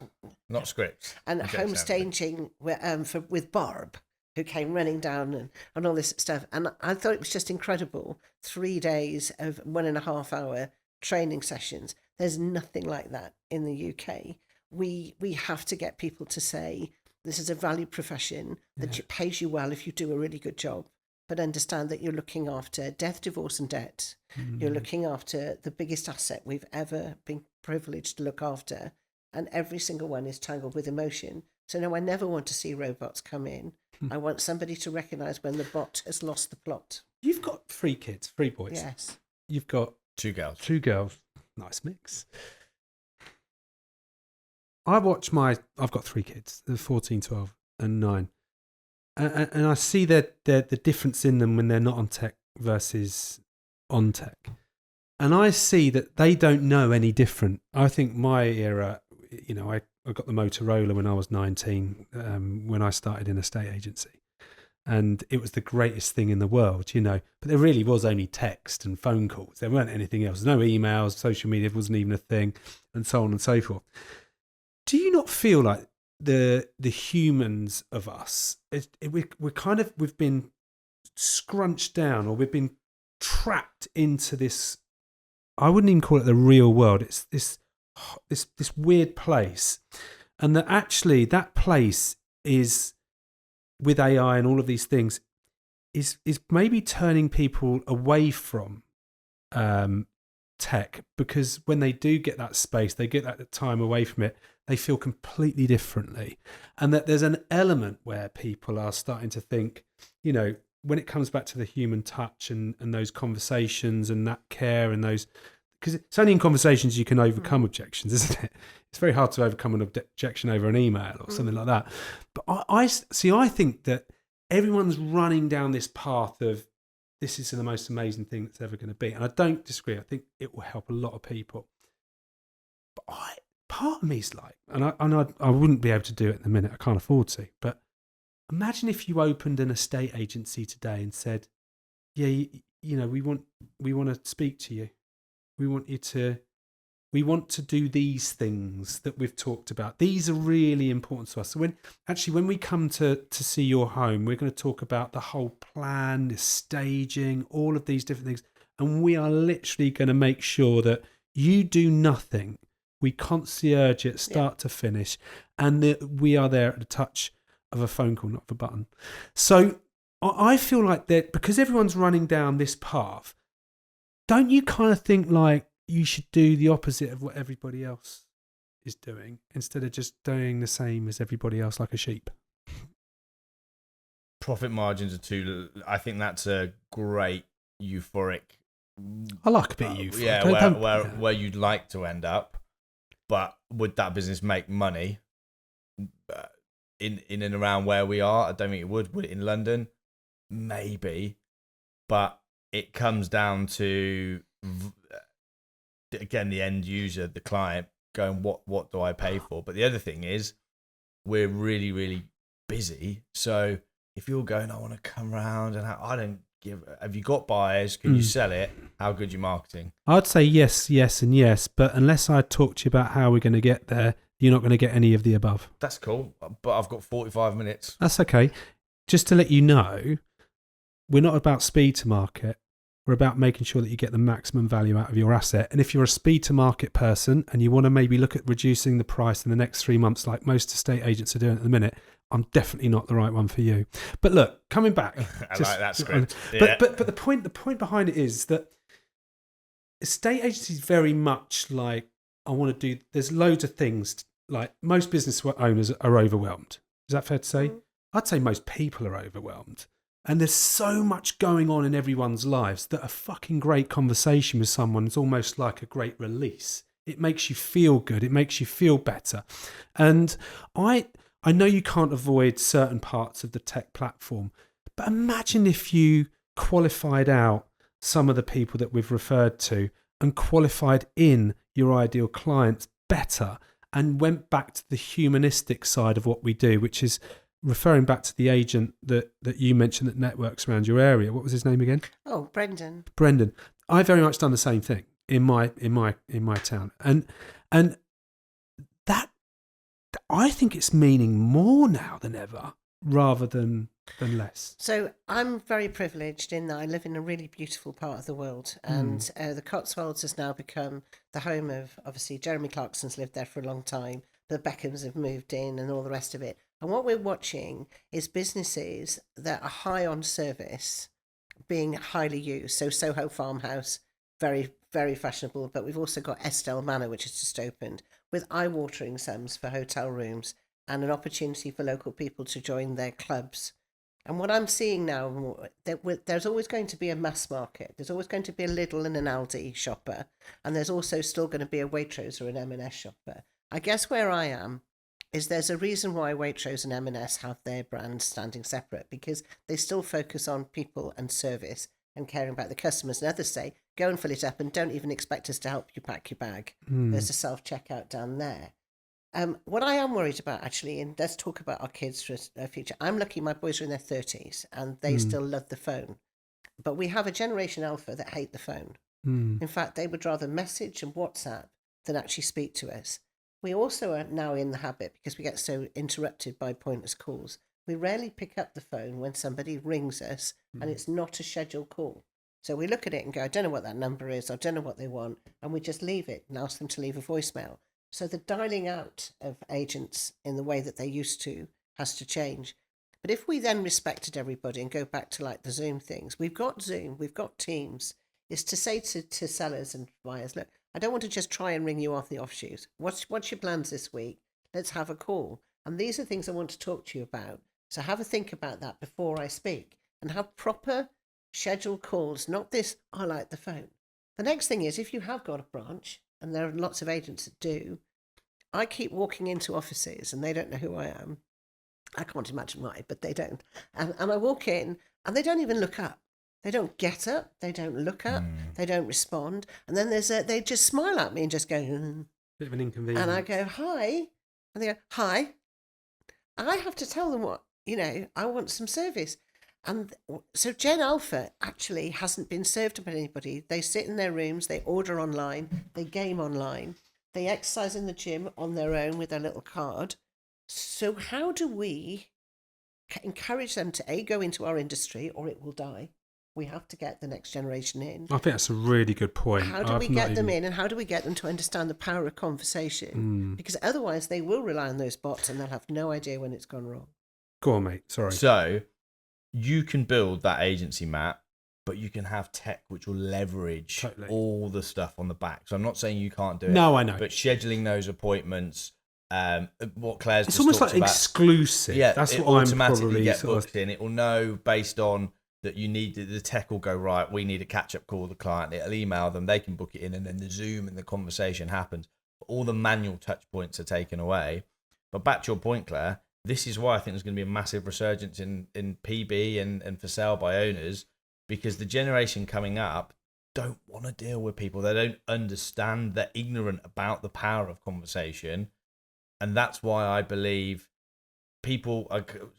Not scripts.
and home staging with Barb, who came running down and all this stuff. And I thought it was just incredible. 3 days of 1.5 hour training sessions. There's nothing like that in the UK. We have to get people to say, this is a valued profession that pays you well if you do a really good job. But understand that you're looking after death, divorce and debt. You're looking after the biggest asset we've ever been privileged to look after. And every single one is tangled with emotion. So no, I never want to see robots come in. I want somebody to recognise when the bot has lost the plot.
You've got 3 kids, 3 boys.
Yes.
You've got
2 girls.
2 girls. Nice mix. I've got 3 kids, they're 14, 12 and 9. And I see the difference in them when they're not on tech versus on tech. And I see that they don't know any different. I think my era, I got the Motorola when I was 19, when I started in a estate agency. And it was the greatest thing in the world, But there really was only text and phone calls. There weren't anything else. No emails, social media wasn't even a thing, and so on and so forth. Do you not feel like the humans of us, we've been scrunched down, or we've been trapped into this. I wouldn't even call it the real world. It's this weird place, and that actually that place is, with AI and all of these things, is maybe turning people away from tech, because when they do get that space, they get that time away from it, they feel completely differently. And that there's an element where people are starting to think, you know, when it comes back to the human touch and those conversations and that care and those, because it's only in conversations you can overcome objections, isn't it? It's very hard to overcome an objection over an email or something like that. But I think that everyone's running down this path of, this is the most amazing thing that's ever going to be. And I don't disagree. I think it will help a lot of people. But part of me is like, and I wouldn't be able to do it in a minute. I can't afford to. But imagine if you opened an estate agency today and said, yeah, you know, we want to speak to you. We want to do these things that we've talked about. These are really important to us. So when we come to see your home, we're going to talk about the whole plan, the staging, all of these different things. And we are literally going to make sure that you do nothing. We concierge it start to finish, and that we are there at the touch of a phone call, not of a button. So I feel like that, because everyone's running down this path, don't you kind of think like you should do the opposite of what everybody else is doing, instead of just doing the same as everybody else like a sheep?
Profit margins are too. I think that's a great euphoric.
I like a bit of euphoric.
Where you'd like to end up, but would that business make money in and around where we are? I don't think it would. Would it in London? Maybe, but it comes down to, again, the end user, the client, going, what do I pay for? But the other thing is, we're really, really busy. So if you're going, I want to come around and have you got buyers? Can you sell it? How good your marketing?
I'd say yes, and yes. But unless I talk to you about how we're going to get there, you're not going to get any of the above.
That's cool. But I've got 45 minutes.
That's okay. Just to let you know, we're not about speed to market. We're about making sure that you get the maximum value out of your asset. And if you're a speed to market person and you want to maybe look at reducing the price in the next 3 months, like most estate agents are doing at the minute, I'm definitely not the right one for you. But look, coming back,
I like that script.
But the point behind it is that estate agencies very much like, I want to do. There's loads of things. Like most business owners are overwhelmed. Is that fair to say? I'd say most people are overwhelmed. And there's so much going on in everyone's lives that a fucking great conversation with someone is almost like a great release. It makes you feel good. It makes you feel better. And I know you can't avoid certain parts of the tech platform, but imagine if you qualified out some of the people that we've referred to and qualified in your ideal clients better and went back to the humanistic side of what we do, which is referring back to the agent that you mentioned that networks around your area. What was his name again?
Oh, Brendan.
I very much done the same thing in my town, and that I think it's meaning more now than ever, rather than less.
So I'm very privileged in that I live in a really beautiful part of the world, and the Cotswolds has now become the home of, obviously, Jeremy Clarkson's lived there for a long time. The Beckhams have moved in and all the rest of it. And what we're watching is businesses that are high on service being highly used. So Soho Farmhouse, very, very fashionable. But we've also got Estelle Manor, which has just opened, with eye-watering sums for hotel rooms and an opportunity for local people to join their clubs. And what I'm seeing now, there's always going to be a mass market. There's always going to be a Lidl and an Aldi shopper. And there's also still going to be a Waitrose or an M&S shopper. I guess where I am is there's a reason why Waitrose and M&S have their brands standing separate, because they still focus on people and service and caring about the customers. And others say, go and fill it up and don't even expect us to help you pack your bag. There's a self-checkout down there. What I am worried about, actually, and let's talk about our kids for a future. I'm lucky my boys are in their 30s and they still love the phone. But we have a generation alpha that hate the phone. In fact, they would rather message and WhatsApp than actually speak to us. We also are now in the habit, because we get so interrupted by pointless calls, we rarely pick up the phone when somebody rings us and it's not a scheduled call. So we look at it and go, I don't know what that number is, I don't know what they want, and we just leave it and ask them to leave a voicemail. So the dialing out of agents in the way that they used to has to change. But if we then respected everybody and go back to like the Zoom things, we've got Zoom, we've got Teams, is to say to sellers and buyers, look, I don't want to just try and ring you off the offshoots. What's your plans this week? Let's have a call. And these are things I want to talk to you about. So have a think about that before I speak, and have proper scheduled calls, not this, I like the phone. The next thing is, if you have got a branch, and there are lots of agents that do, I keep walking into offices and they don't know who I am. I can't imagine why, but they don't. And I walk in and they don't even look up. They don't get up. They don't look up. They don't respond. And then they just smile at me and just go,
Bit of an inconvenience.
and I go, hi. And they go, hi. I have to tell them what, I want some service. And so Gen Alpha actually hasn't been served by anybody. They sit in their rooms, they order online, they game online, they exercise in the gym on their own with their little card. So how do we encourage them to A, go into our industry, or it will die? We have to get the next generation in.
I think that's a really good point.
How do we get them in, and how do we get them to understand the power of conversation? Because otherwise they will rely on those bots and they'll have no idea when it's gone wrong.
Go on, mate. Sorry.
So you can build that agency map, but you can have tech which will leverage all the stuff on the back. So I'm not saying you can't do it.
No, I know.
But scheduling those appointments, what Claire's
It's
just
almost
talked
like
about,
exclusive.
Yeah,
that's
it
what I'm
automatically
probably
get booked in. It will know based on that you need the tech will go, right, we need a catch-up call with the client. It'll email them, they can book it in, and then the Zoom and the conversation happens. All the manual touch points are taken away. But back to your point, Claire, this is why I think there's going to be a massive resurgence in PB and for sale by owners, because the generation coming up don't want to deal with people. They don't understand. They're ignorant about the power of conversation. And that's why I believe people are, to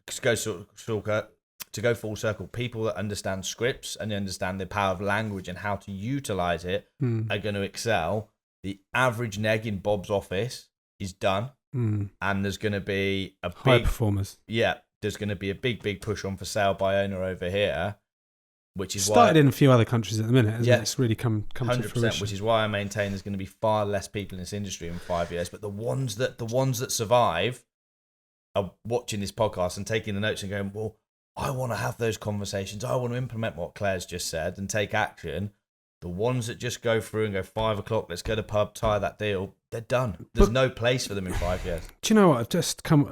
go full circle, people that understand scripts and understand the power of language and how to utilize it are going to excel. The average neg in Bob's office is done. And there's going to be a
high
big
performers.
Yeah, there's going to be a big push on for sale by owner over here, which is
started
why,
in a few other countries at the minute, hasn't it? It's really come to
100%,
fruition.
which is why I maintain there's going to be far less people in this industry in 5 years. But the ones that survive are watching this podcast and taking the notes and going, well, I want to have those conversations. I want to implement what Claire's just said and take action. The ones that just go through and go 5 o'clock, let's go to pub, tie that deal, they're done. There's no place for them in 5 years.
Do you know what? I've just come.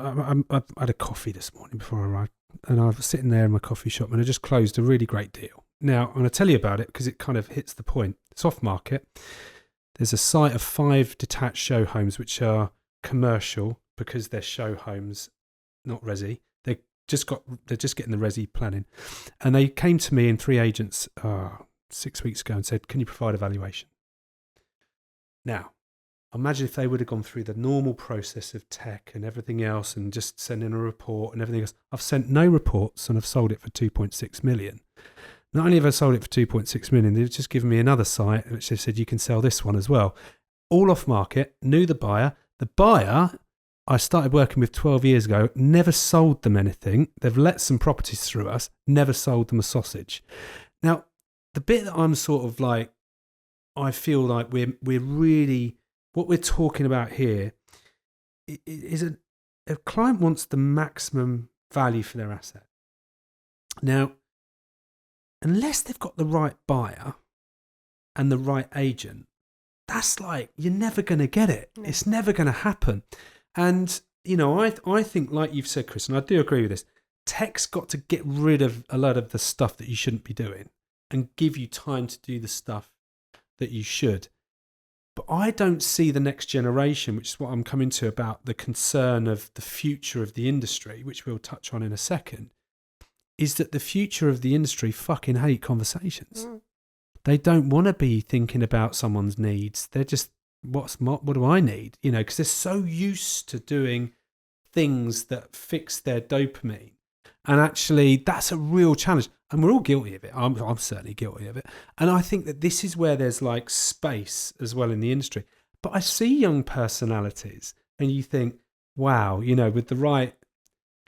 I had a coffee this morning before I arrived, and I was sitting there in my coffee shop, and I just closed a really great deal. Now I'm going to tell you about it because it kind of hits the point. It's off market. There's a site of 5 detached show homes which are commercial because they're show homes, not resi. They're just getting the resi planning, and they came to me and 3 agents 6 weeks ago and said, can you provide a valuation? Now, imagine if they would have gone through the normal process of tech and everything else and just send in a report and everything else. I've sent no reports and I've sold it for 2.6 million. Not only have I sold it for 2.6 million, they've just given me another site which they said you can sell this one as well. All off market, knew the buyer. The buyer I started working with 12 years ago, never sold them anything. They've let some properties through us, never sold them a sausage. Now, the bit that I'm sort of like, I feel like we're really, what we're talking about here is a client wants the maximum value for their asset. Now, unless they've got the right buyer and the right agent, that's like, you're never going to get it. No. It's never going to happen. And, I think, like you've said, Chris, and I do agree with this, tech's got to get rid of a lot of the stuff that you shouldn't be doing and give you time to do the stuff that you should. But I don't see the next generation, which is what I'm coming to about the concern of the future of the industry, which we'll touch on in a second, is that the future of the industry fucking hate conversations. They don't want to be thinking about someone's needs. They're just, what do I need? Because they're so used to doing things that fix their dopamine. And actually, that's a real challenge. And we're all guilty of it. I'm certainly guilty of it. And I think that this is where there's like space as well in the industry. But I see young personalities and you think, wow, with the right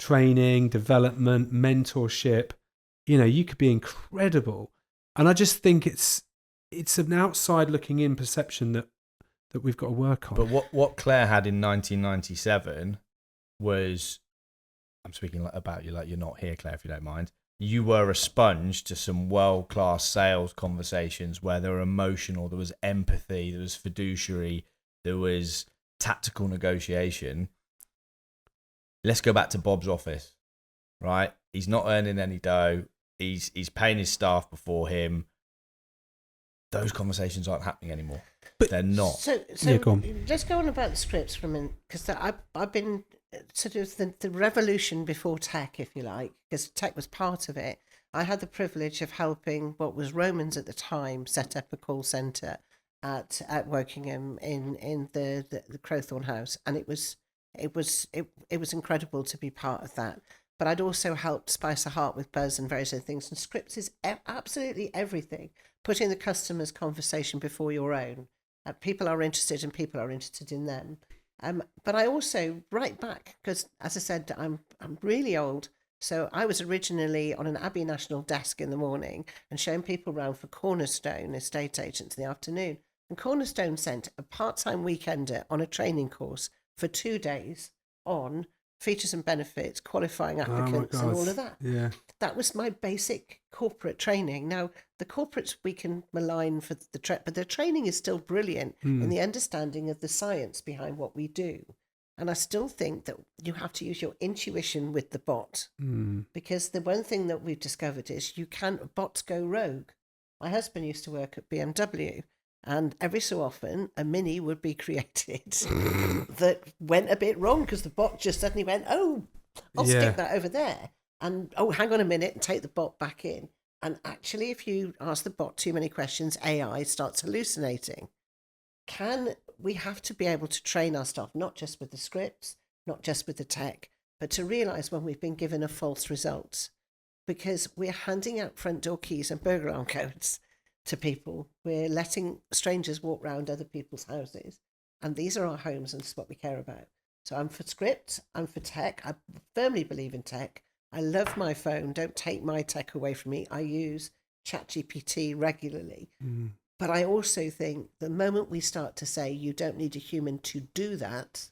training, development, mentorship. You know, you could be incredible. And I just think it's an outside looking in perception that we've got to work on.
But what Clare had in 1997 was, I'm speaking about you like you're not here, Clare, if you don't mind. You were a sponge to some world-class sales conversations where there were emotional, there was empathy, there was fiduciary, there was tactical negotiation. Let's go back to Bob's office, right? He's not earning any dough. He's paying his staff before him. Those conversations aren't happening anymore. They're not.
So
Yeah, go on.
let's go on about the scripts for a minute, because I've been sort of the revolution before tech, if you like, because tech was part of it. I had the privilege of helping what was Romans at the time set up a call centre at Wokingham in the Crowthorne House, and it was incredible to be part of that. But I'd also helped Spice a Heart with Buzz and various other things. And scripts is absolutely everything. Putting the customer's conversation before your own. People are interested and people are interested in them. But I also write back because, as I said, I'm really old. So I was originally on an Abbey National desk in the morning and showing people around for Cornerstone estate agents in the afternoon. And Cornerstone sent a part-time weekender on a training course for 2 days on features and benefits, qualifying applicants, and all of that.
Yeah.
That was my basic corporate training. Now, the corporates we can malign for but their training is still brilliant in the understanding of the science behind what we do. And I still think that you have to use your intuition with the bot, because the one thing that we've discovered is bots go rogue. My husband used to work at BMW, and every so often a Mini would be created that went a bit wrong because the bot just suddenly went, oh, I'll stick that over there. And, oh, hang on a minute, and take the bot back in. And actually, if you ask the bot too many questions, AI starts hallucinating. We have to be able to train our staff, not just with the scripts, not just with the tech, but to realise when we've been given a false result. Because we're handing out front door keys and burglar alarm codes to people. We're letting strangers walk around other people's houses. And these are our homes, and this is what we care about. So I'm for script, I'm for tech. I firmly believe in tech. I love my phone. Don't take my tech away from me. I use ChatGPT regularly. But I also think the moment we start to say you don't need a human to do that,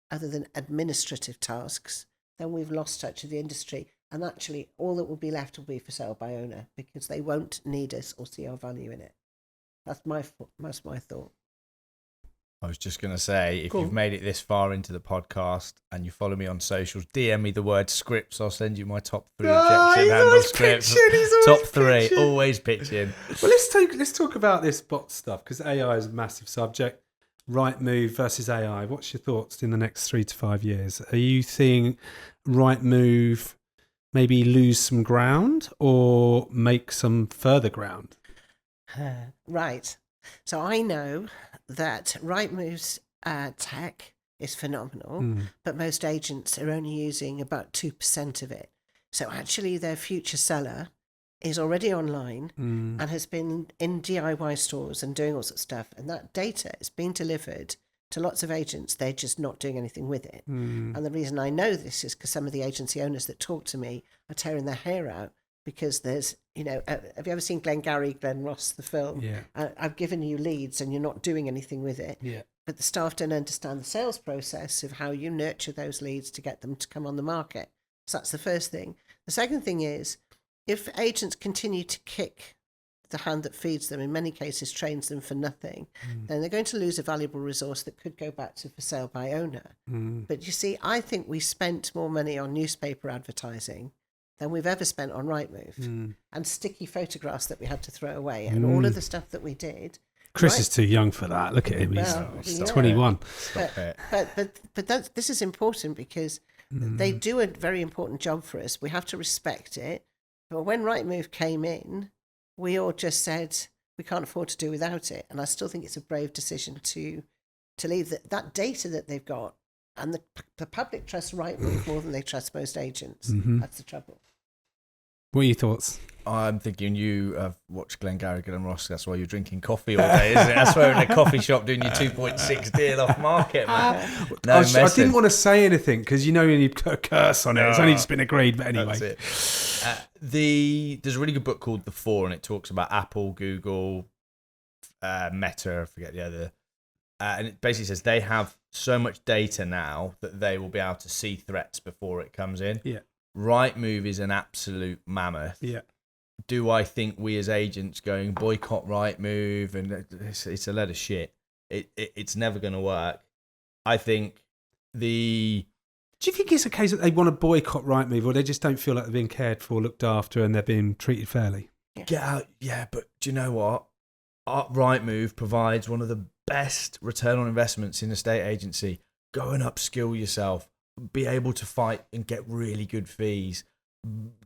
other than administrative tasks, then we've lost touch with the industry. And actually, all that will be left will be for sale by owner, because they won't need us or see our value in it. That's my thought.
I was just going to say, if you've made it this far into the podcast and you follow me on socials, DM me the word scripts. I'll send you my top 3 objection handle scripts. Top 3, always pitching.
Well, let's talk about this bot stuff, because AI is a massive subject. Rightmove versus AI. What's your thoughts in the next 3 to 5 years? Are you seeing Rightmove maybe lose some ground or make some further ground?
Right. So I know that Rightmove's tech is phenomenal, but most agents are only using about 2% of it. So actually their future seller is already online and has been in DIY stores and doing all sorts of stuff. And that data is being delivered to lots of agents. They're just not doing anything with it. And the reason I know this is because some of the agency owners that talk to me are tearing their hair out, because there's, have you ever seen Glen Ross, the film?
Yeah.
I've given you leads and you're not doing anything with it.
Yeah.
But the staff don't understand the sales process of how you nurture those leads to get them to come on the market. So that's the first thing. The second thing is, if agents continue to kick the hand that feeds them, in many cases trains them for nothing, then they're going to lose a valuable resource that could go back to for sale by owner. But you see, I think we spent more money on newspaper advertising than we've ever spent on Rightmove, and sticky photographs that we had to throw away, and all of the stuff that we did.
Chris is too young for that. Look at him; he's 21.
But this is important, because they do a very important job for us. We have to respect it. But when Rightmove came in, we all just said we can't afford to do without it, and I still think it's a brave decision to leave that data that they've got. And the public trusts Rightmove more than they trust most agents. That's the trouble.
What are your thoughts?
I'm thinking you have watched Glengarry Glen Ross. That's why you're drinking coffee all day, isn't it? That's why you're in a coffee shop doing your 2.6 deal off market, man. No
I
messing.
didn't want to say anything because you put a curse on it. It's only just been agreed, but anyway.
That's it. There's a really good book called The Four, and it talks about Apple, Google, Meta, I forget the other. And it basically says they have so much data now that they will be able to see threats before it comes in.
Yeah.
Rightmove is an absolute mammoth.
Yeah.
Do I think we as agents going boycott Rightmove and it's a load of shit? It's never going to work. I think
Do you think it's a case that they want to boycott Rightmove, or they just don't feel like they're being cared for, looked after, and they're being treated fairly?
get out. Yeah, but do you know what? Rightmove provides one of the best return on investments in estate agency. Go and upskill yourself. Be able to fight and get really good fees.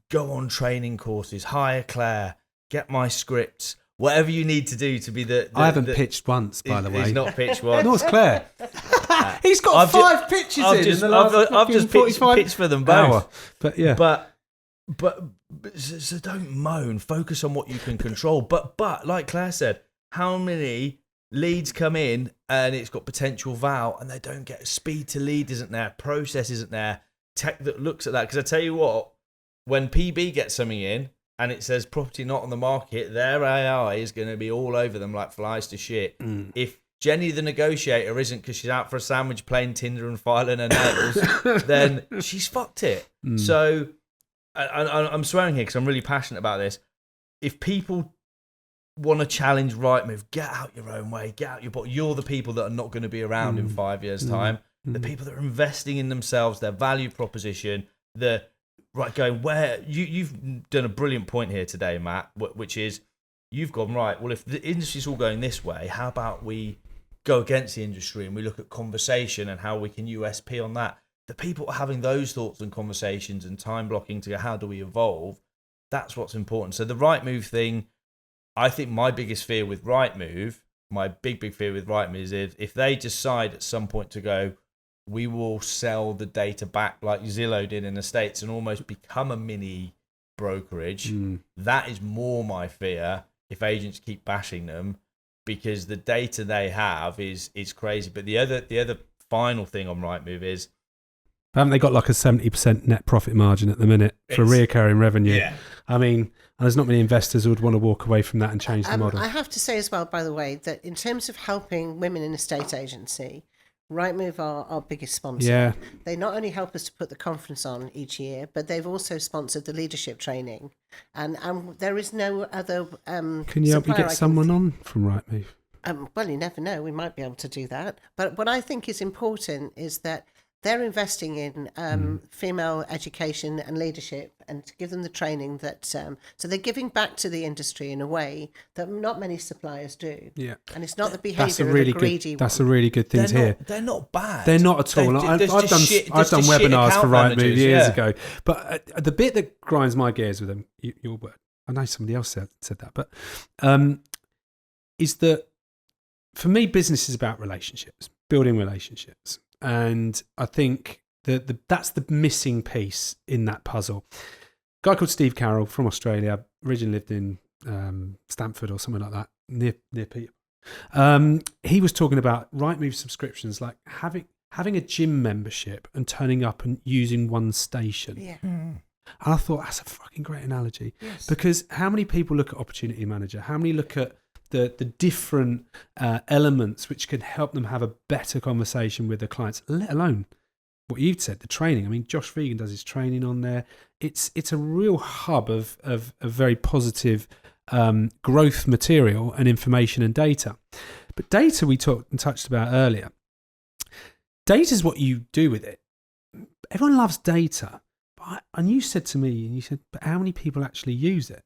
Go on training courses. Hire Clare. Get my scripts. Whatever you need to do to be the
I haven't pitched once, by the way.
He's not pitched once.
North Clare. He's got five pitches in the last
I've just pitched for them both.
Hour. But yeah.
But so don't moan. Focus on what you can control. But like Claire said, how many leads come in and it's got potential vow and they don't get speed to lead isn't there, process isn't there, tech that looks at that. Because I tell you what, when PB gets something in and it says property not on the market, their AI is going to be all over them like flies to shit. If Jenny the negotiator isn't because she's out for a sandwich playing Tinder and filing her nails, then she's fucked it. So I'm swearing here because I'm really passionate about this. If people want to challenge Rightmove, get out your own way, get out your bot. You're the people that are not going to be around in 5 years' time. The people that are investing in themselves, their value proposition, going where you've done a brilliant point here today, Matt, which is you've gone right. Well, if the industry's all going this way, how about we go against the industry and we look at conversation and how we can USP on that? The people are having those thoughts and conversations and time blocking to go, how do we evolve? That's what's important. So the Rightmove thing, I think my biggest fear with Rightmove, my big fear with Rightmove is if they decide at some point to go, we will sell the data back like Zillow did in the States and almost become a mini brokerage. That is more my fear if agents keep bashing them, because the data they have is crazy. But the other final thing on Rightmove is,
haven't they got like a 70% net profit margin at the minute for reoccurring revenue?
Yeah.
I mean, there's not many investors who would want to walk away from that and change the model.
I have to say as well, by the way, that in terms of helping women in estate agency, Rightmove are our biggest sponsor.
Yeah.
They not only help us to put the conference on each year, but they've also sponsored the leadership training. And there is no other
Can you help me get someone on from Rightmove?
Well, you never know. We might be able to do that. But what I think is important is that they're investing in female education and leadership, and to give them the training that. So they're giving back to the industry in a way that not many suppliers do.
Yeah,
and it's not the behaviour of a greedy one.
That's a really good thing to hear.
They're not bad.
They're not at all. I've done webinars for Rightmove years ago, but the bit that grinds my gears with them, your word. I know somebody else said that, but is that for me, business is about relationships, building relationships. And I think that's the missing piece in that puzzle. A guy called Steve Carroll from Australia, originally lived in Stamford or something like that, near Peter. He was talking about Rightmove subscriptions, like having a gym membership and turning up and using one station.
Yeah.
And I thought that's a fucking great analogy. Yes. Because how many people look at Opportunity Manager? How many look at the different elements which can help them have a better conversation with their clients, let alone what you've said, the training. I mean, Josh Vegan does his training on there. It's a real hub of very positive growth material and information and data. But data we talked and touched about earlier. Data is what you do with it. Everyone loves data. And you said to me, but how many people actually use it?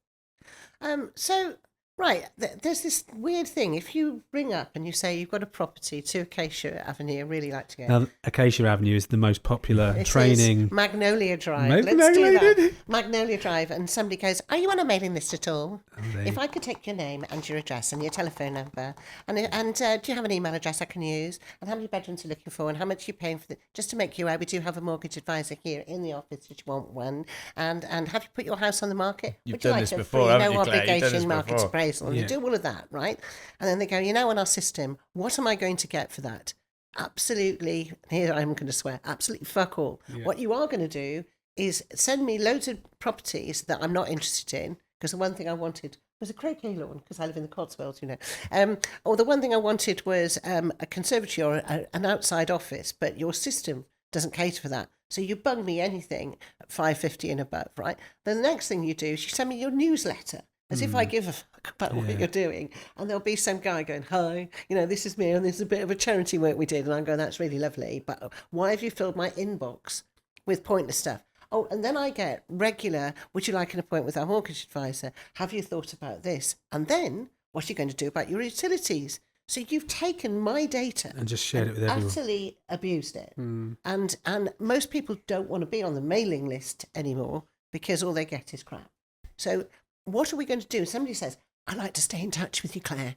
So Right. There's this weird thing. If you ring up and you say you've got a property to Acacia Avenue, I really like to go.
Now, Acacia Avenue is the most popular
It
training.
is Magnolia Drive.
Maybe
Let's do
Magnolia.
that. Magnolia Drive. And somebody goes, are you on a mailing list at all?
they-
If I could take your name and your address and your telephone number, and do you have an email address I can use? And how many bedrooms you're looking for, and how much you're paying for the, just to make you aware, we do have a mortgage advisor here in the office if you want one. And have you put your house on the market?
You've
Would you
done
like
this
a
before,
free,
haven't
no
you, Claire? You've done
obligation
this
market
before.
appraisal? And
Yeah.
you do all of that, right? And then they go, on our system, what am I going to get for that? Absolutely, here I'm going to swear, absolutely fuck all.
Yeah.
What you are going to do is send me loads of properties that I'm not interested in, because the one thing I wanted was a croquet lawn, because I live in the Cotswolds, or the one thing I wanted was a conservatory or an outside office, but your system doesn't cater for that. So you bung me anything at 550 and above, right? Then the next thing you do is you send me your newsletter, as if I give a fuck about what you're doing. And there'll be some guy going, hi, this is me, and this is a bit of a charity work we did. And I'm going, that's really lovely, but why have you filled my inbox with pointless stuff? Oh, and then I get regular, would you like an appointment with our mortgage advisor? Have you thought about this? And then, what are you going to do about your utilities? So you've taken my data
And just shared it with everyone.
utterly abused it. And most people don't want to be on the mailing list anymore because all they get is crap. So what are we going to do? Somebody says, I'd like to stay in touch with you, Claire.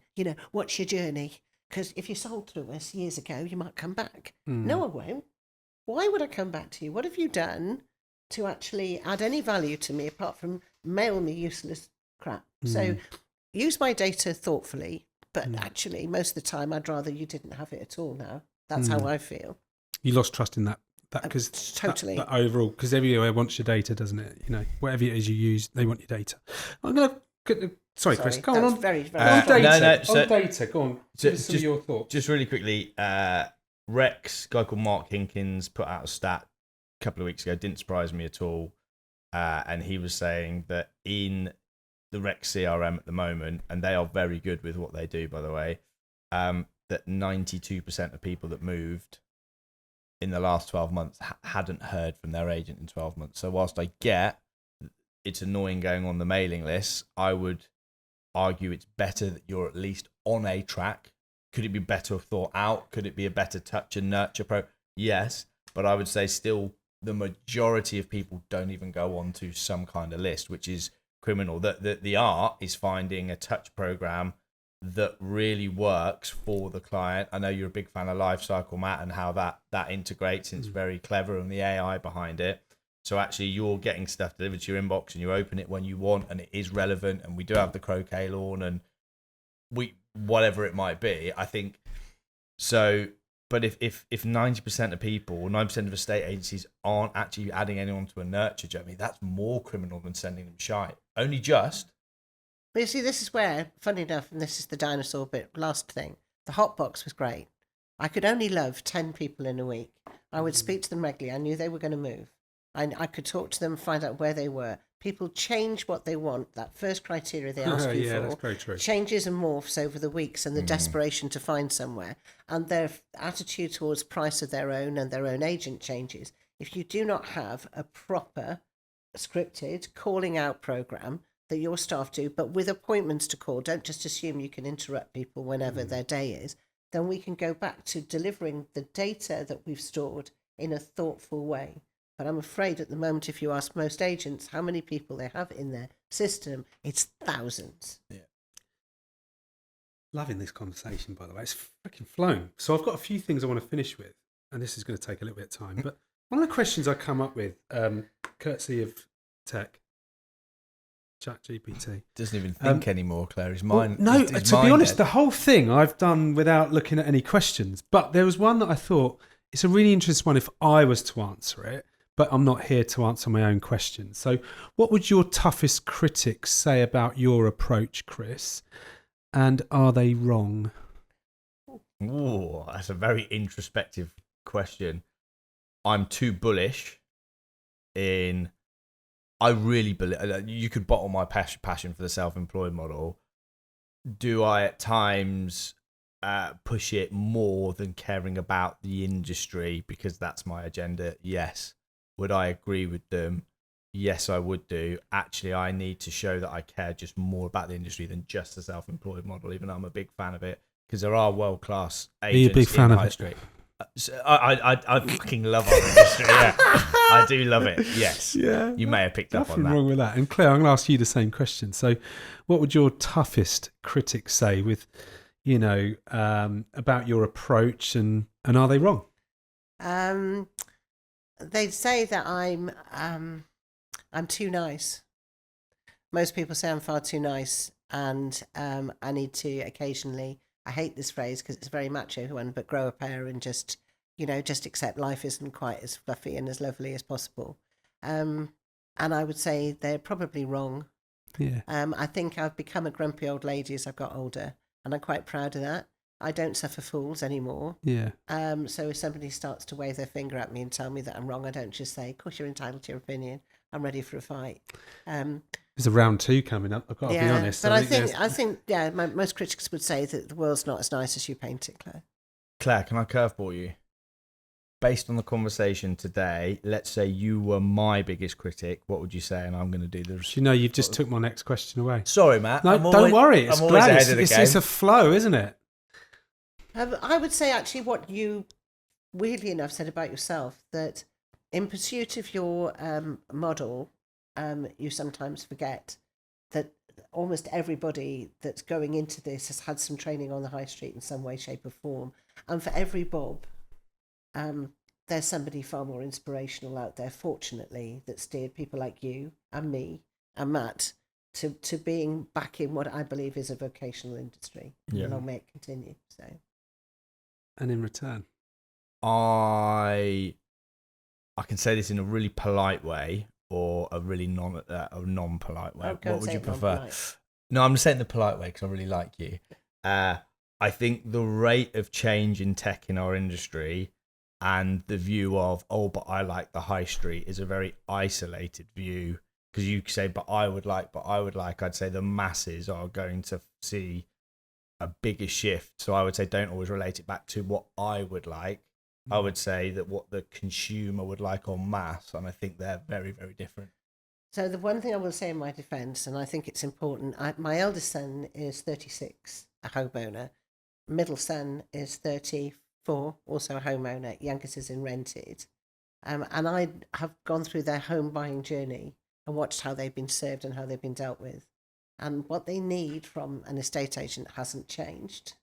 What's your journey? Because if you sold through us years ago, you might come back. No, I won't. Why would I come back to you? What have you done to actually add any value to me apart from mail me useless crap? So use my data thoughtfully, but actually most of the time I'd rather you didn't have it at all now. That's how I feel.
You lost trust in that because
totally.
that overall, because everywhere wants your data, doesn't it? Whatever it is you use, they want your data. I'm gonna. Sorry, Chris. Go
that's
on.
very, very
On data.
No, so-
on data. Go on. Give us some of your thoughts.
Just really quickly, Rex, a guy called Mark Hinkins, put out a stat a couple of weeks ago. Didn't surprise me at all. And he was saying that in the Rex CRM at the moment, and they are very good with what they do, by the way, that 92% of people that moved in the last 12 months hadn't heard from their agent in 12 months. So whilst I get it's annoying going on the mailing list, I would argue it's better that you're at least on a track. Could it be better thought out? Could it be a better touch and nurture approach? Yes, but I would say still the majority of people don't even go on to some kind of list, which is criminal. The art is finding a touch program that really works for the client. I know you're a big fan of Lifecycle, Matt, and how that integrates, and it's very clever, and the AI behind it. So actually you're getting stuff delivered to your inbox and you open it when you want and it is relevant, and we do have the croquet lawn and whatever it might be, I think. So, but if 90% of people, 9% of estate agencies aren't actually adding anyone to a nurture journey, that's more criminal than sending them shite. Only just.
But you see, this is where, funny enough, and this is the dinosaur bit, last thing, the hot box was great. I could only love 10 people in a week. I would speak to them regularly. I knew they were going to move. I could talk to them, find out where they were. People change what they want. That first criteria they ask you for
that's very true.
changes and morphs over the weeks, and the desperation to find somewhere, and their attitude towards price of their own and their own agent changes. If you do not have a proper scripted calling out program that your staff do, but with appointments to call, don't just assume you can interrupt people whenever their day is, then we can go back to delivering the data that we've stored in a thoughtful way. But I'm afraid at the moment, if you ask most agents how many people they have in their system, it's thousands.
Yeah.
Loving this conversation, by the way. It's freaking flown. So I've got a few things I want to finish with, and this is going to take a little bit of time. But one of the questions I come up with, courtesy of tech, ChatGPT.
Doesn't even think anymore, Claire. His mind.
Well, no,
his
to be
mind
honest,
dead.
the whole thing I've done without looking at any questions. But there was one that I thought, it's a really interesting one if I was to answer it, but I'm not here to answer my own questions. So what would your toughest critics say about your approach, Chris? And are they wrong?
Ooh, that's a very introspective question. I'm too bullish in. I really believe you could bottle my passion for the self-employed model. Do I at times push it more than caring about the industry because that's my agenda? Yes. Would I agree with them? yes, I would do. Actually, I need to show that I care just more about the industry than just the self-employed model, even though I'm a big fan of it, because there are world-class agents
you a big fan
in
of
high
it?
street. So I fucking love our industry. Yeah, I do love it. Yes.
Yeah.
You may have picked up
Nothing
on that.
wrong with that. And Claire, I'm going to ask you the same question. So, what would your toughest critic say with, about your approach, and are they wrong?
They'd say that I'm too nice. Most people say I'm far too nice, and I need to occasionally. I hate this phrase because it's a very macho one, but grow a pair and just accept life isn't quite as fluffy and as lovely as possible. And I would say they're probably wrong.
Yeah.
I think I've become a grumpy old lady as I've got older, and I'm quite proud of that. I don't suffer fools anymore.
Yeah.
So if somebody starts to wave their finger at me and tell me that I'm wrong, I don't just say, of course you're entitled to your opinion. I'm ready for a fight.
There's a round 2 coming up, I've got to be honest.
But I think most critics would say that the world's not as nice as you paint it, Claire.
Claire, can I curveball you? Based on the conversation today, let's say you were my biggest critic. What would you say? And I'm going to do the.
You've just took my next question away.
Sorry, Matt.
No, don't worry. It's
I'm always
great.
ahead of the game.
It's a flow, isn't it?
I would say actually what you, weirdly enough, said about yourself, that in pursuit of your model, you sometimes forget that almost everybody that's going into this has had some training on the high street in some way, shape or form. And for every Bob, there's somebody far more inspirational out there, fortunately, that steered people like you and me and Matt to being back in what I believe is a vocational industry.
Yeah.
And long may it continue. So.
And in return,
I can say this in a really polite way or a really non-polite way. What would you prefer?
Non-polite.
No, I'm just saying the polite way because I really like you. I think the rate of change in tech in our industry and the view of, but I like the high street is a very isolated view, because you say, but I would like, I'd say the masses are going to see a bigger shift. So I would say don't always relate it back to what I would like. I would say that what the consumer would like en masse, and I think they're very, very different.
So the one thing I will say in my defence, and I think it's important, my eldest son is 36, a homeowner. Middle son is 34, also a homeowner. Youngest is in rented. And I have gone through their home buying journey and watched how they've been served and how they've been dealt with. And what they need from an estate agent hasn't changed.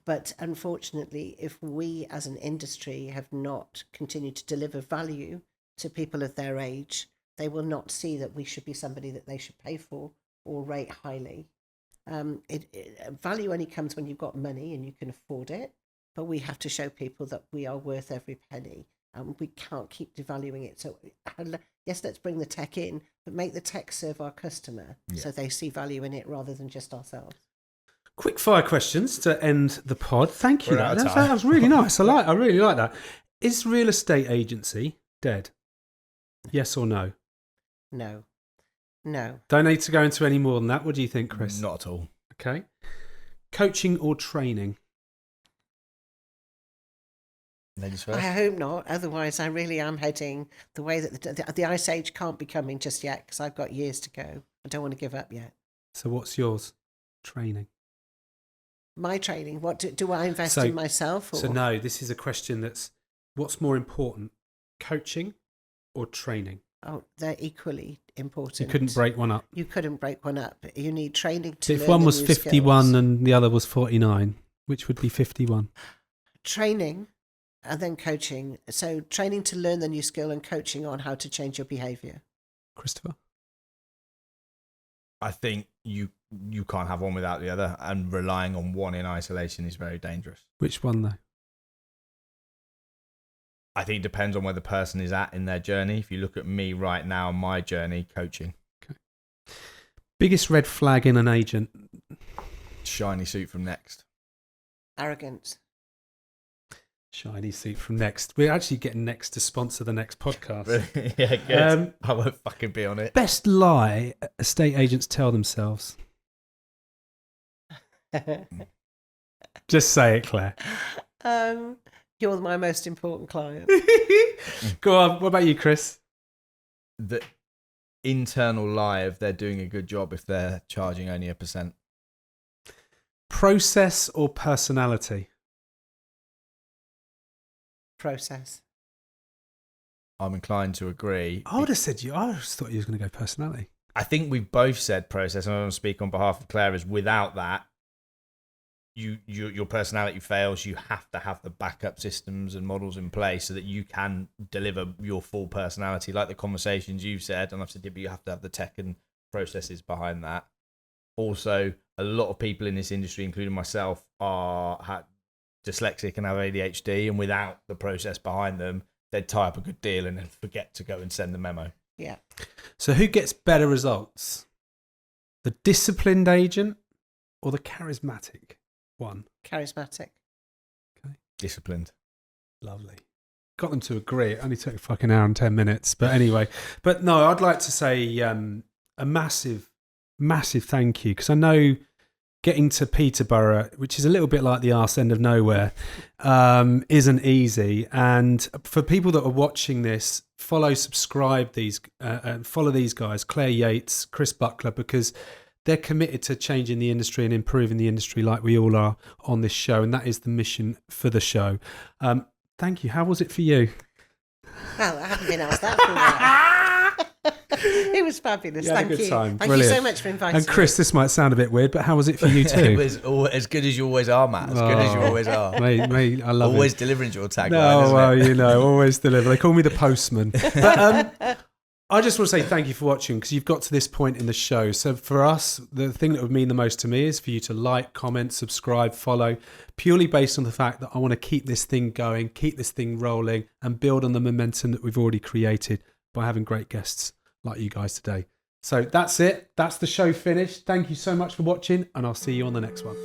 But unfortunately, if we as an industry have not continued to deliver value to people of their age, they will not see that we should be somebody that they should pay for or rate highly. Value only comes when you've got money and you can afford it, but we have to show people that we are worth every penny, and we can't keep devaluing it. So yes, let's bring the tech in, but make the tech serve our customer so they see value in it rather than just ourselves.
quick fire questions to end the pod. Thank you.
We're out of
That
time.
was really nice. I really like that. Is real estate agency dead? Yes or no?
No.
Don't need to go into any more than that. What do you think, Chris?
Not at all.
Okay. Coaching or training?
Ladies first.
I hope not. Otherwise, I really am heading the way that the ice age can't be coming just yet, because I've got years to go. I don't want to give up yet.
So what's yours? Training.
My training. What do I invest in myself? Or?
So no, this is a question that's, what's more important, coaching or training?
Oh, they're equally important.
You couldn't break one up.
You couldn't break one up. You need training to
So if
learn
one
the
was
new
51
skills.
and the other was 49, which would be 51?
Training and then coaching. So training to learn the new skill and coaching on how to change your behaviour.
Christopher?
I think you can't have one without the other, and relying on one in isolation is very dangerous.
Which one though?
I think it depends on where the person is at in their journey. If you look at me right now, my journey, coaching.
Okay. Biggest red flag in an agent?
Shiny suit from Next.
Arrogance.
Shiny suit from Next. We're actually getting Next to sponsor the next podcast.
Yeah, good. I won't fucking be on it.
Best lie estate agents tell themselves? Just say it, Claire.
You're my most important client.
Go on. What about you, Chris?
That internal lie of they're doing a good job if they're charging only 1%.
Process or personality?
Process.
I'm inclined to agree.
I would have said you. I just thought you was going to go personality.
I think we've both said process, and I don't speak on behalf of Clare, is without that, your personality fails. You have to have the backup systems and models in place so that you can deliver your full personality, like the conversations you've said. And I've said, yeah, but you have to have the tech and processes behind that. Also, a lot of people in this industry, including myself, are dyslexic and have ADHD, and without the process behind them, they'd tie up a good deal and then forget to go and send the memo.
Yeah.
So who gets better results? The disciplined agent or the charismatic one?
Charismatic.
Disciplined.
Lovely. Got them to agree. It only took a fucking hour and 10 minutes. But anyway, but no, I'd like to say a massive, massive thank you, because I know getting to Peterborough, which is a little bit like the arse end of nowhere, isn't easy. And for people that are watching this, subscribe follow these guys, Clare Yates, Chris Buckler, because they're committed to changing the industry and improving the industry like we all are on this show. And that is the mission for the show. Thank you. How was it for you?
Well, I haven't been asked that for a while. It was fabulous.
You had
Thank
a good
you.
time.
Thank
Brilliant.
you so much for inviting
And Chris, this might sound a bit weird, but how was it for you
It
too?
was as good as you always are, Matt. As good as you always are.
Mate, I love
Always
it.
delivering your tagline.
No,
isn't
well,
it?
you know, always deliver. They call me the postman. But I just want to say thank you for watching, because you've got to this point in the show. So for us, the thing that would mean the most to me is for you to like, comment, subscribe, follow, purely based on the fact that I want to keep this thing going, keep this thing rolling, and build on the momentum that we've already created by having great guests like you guys today. So that's it. That's the show finished. Thank you so much for watching, and I'll see you on the next one.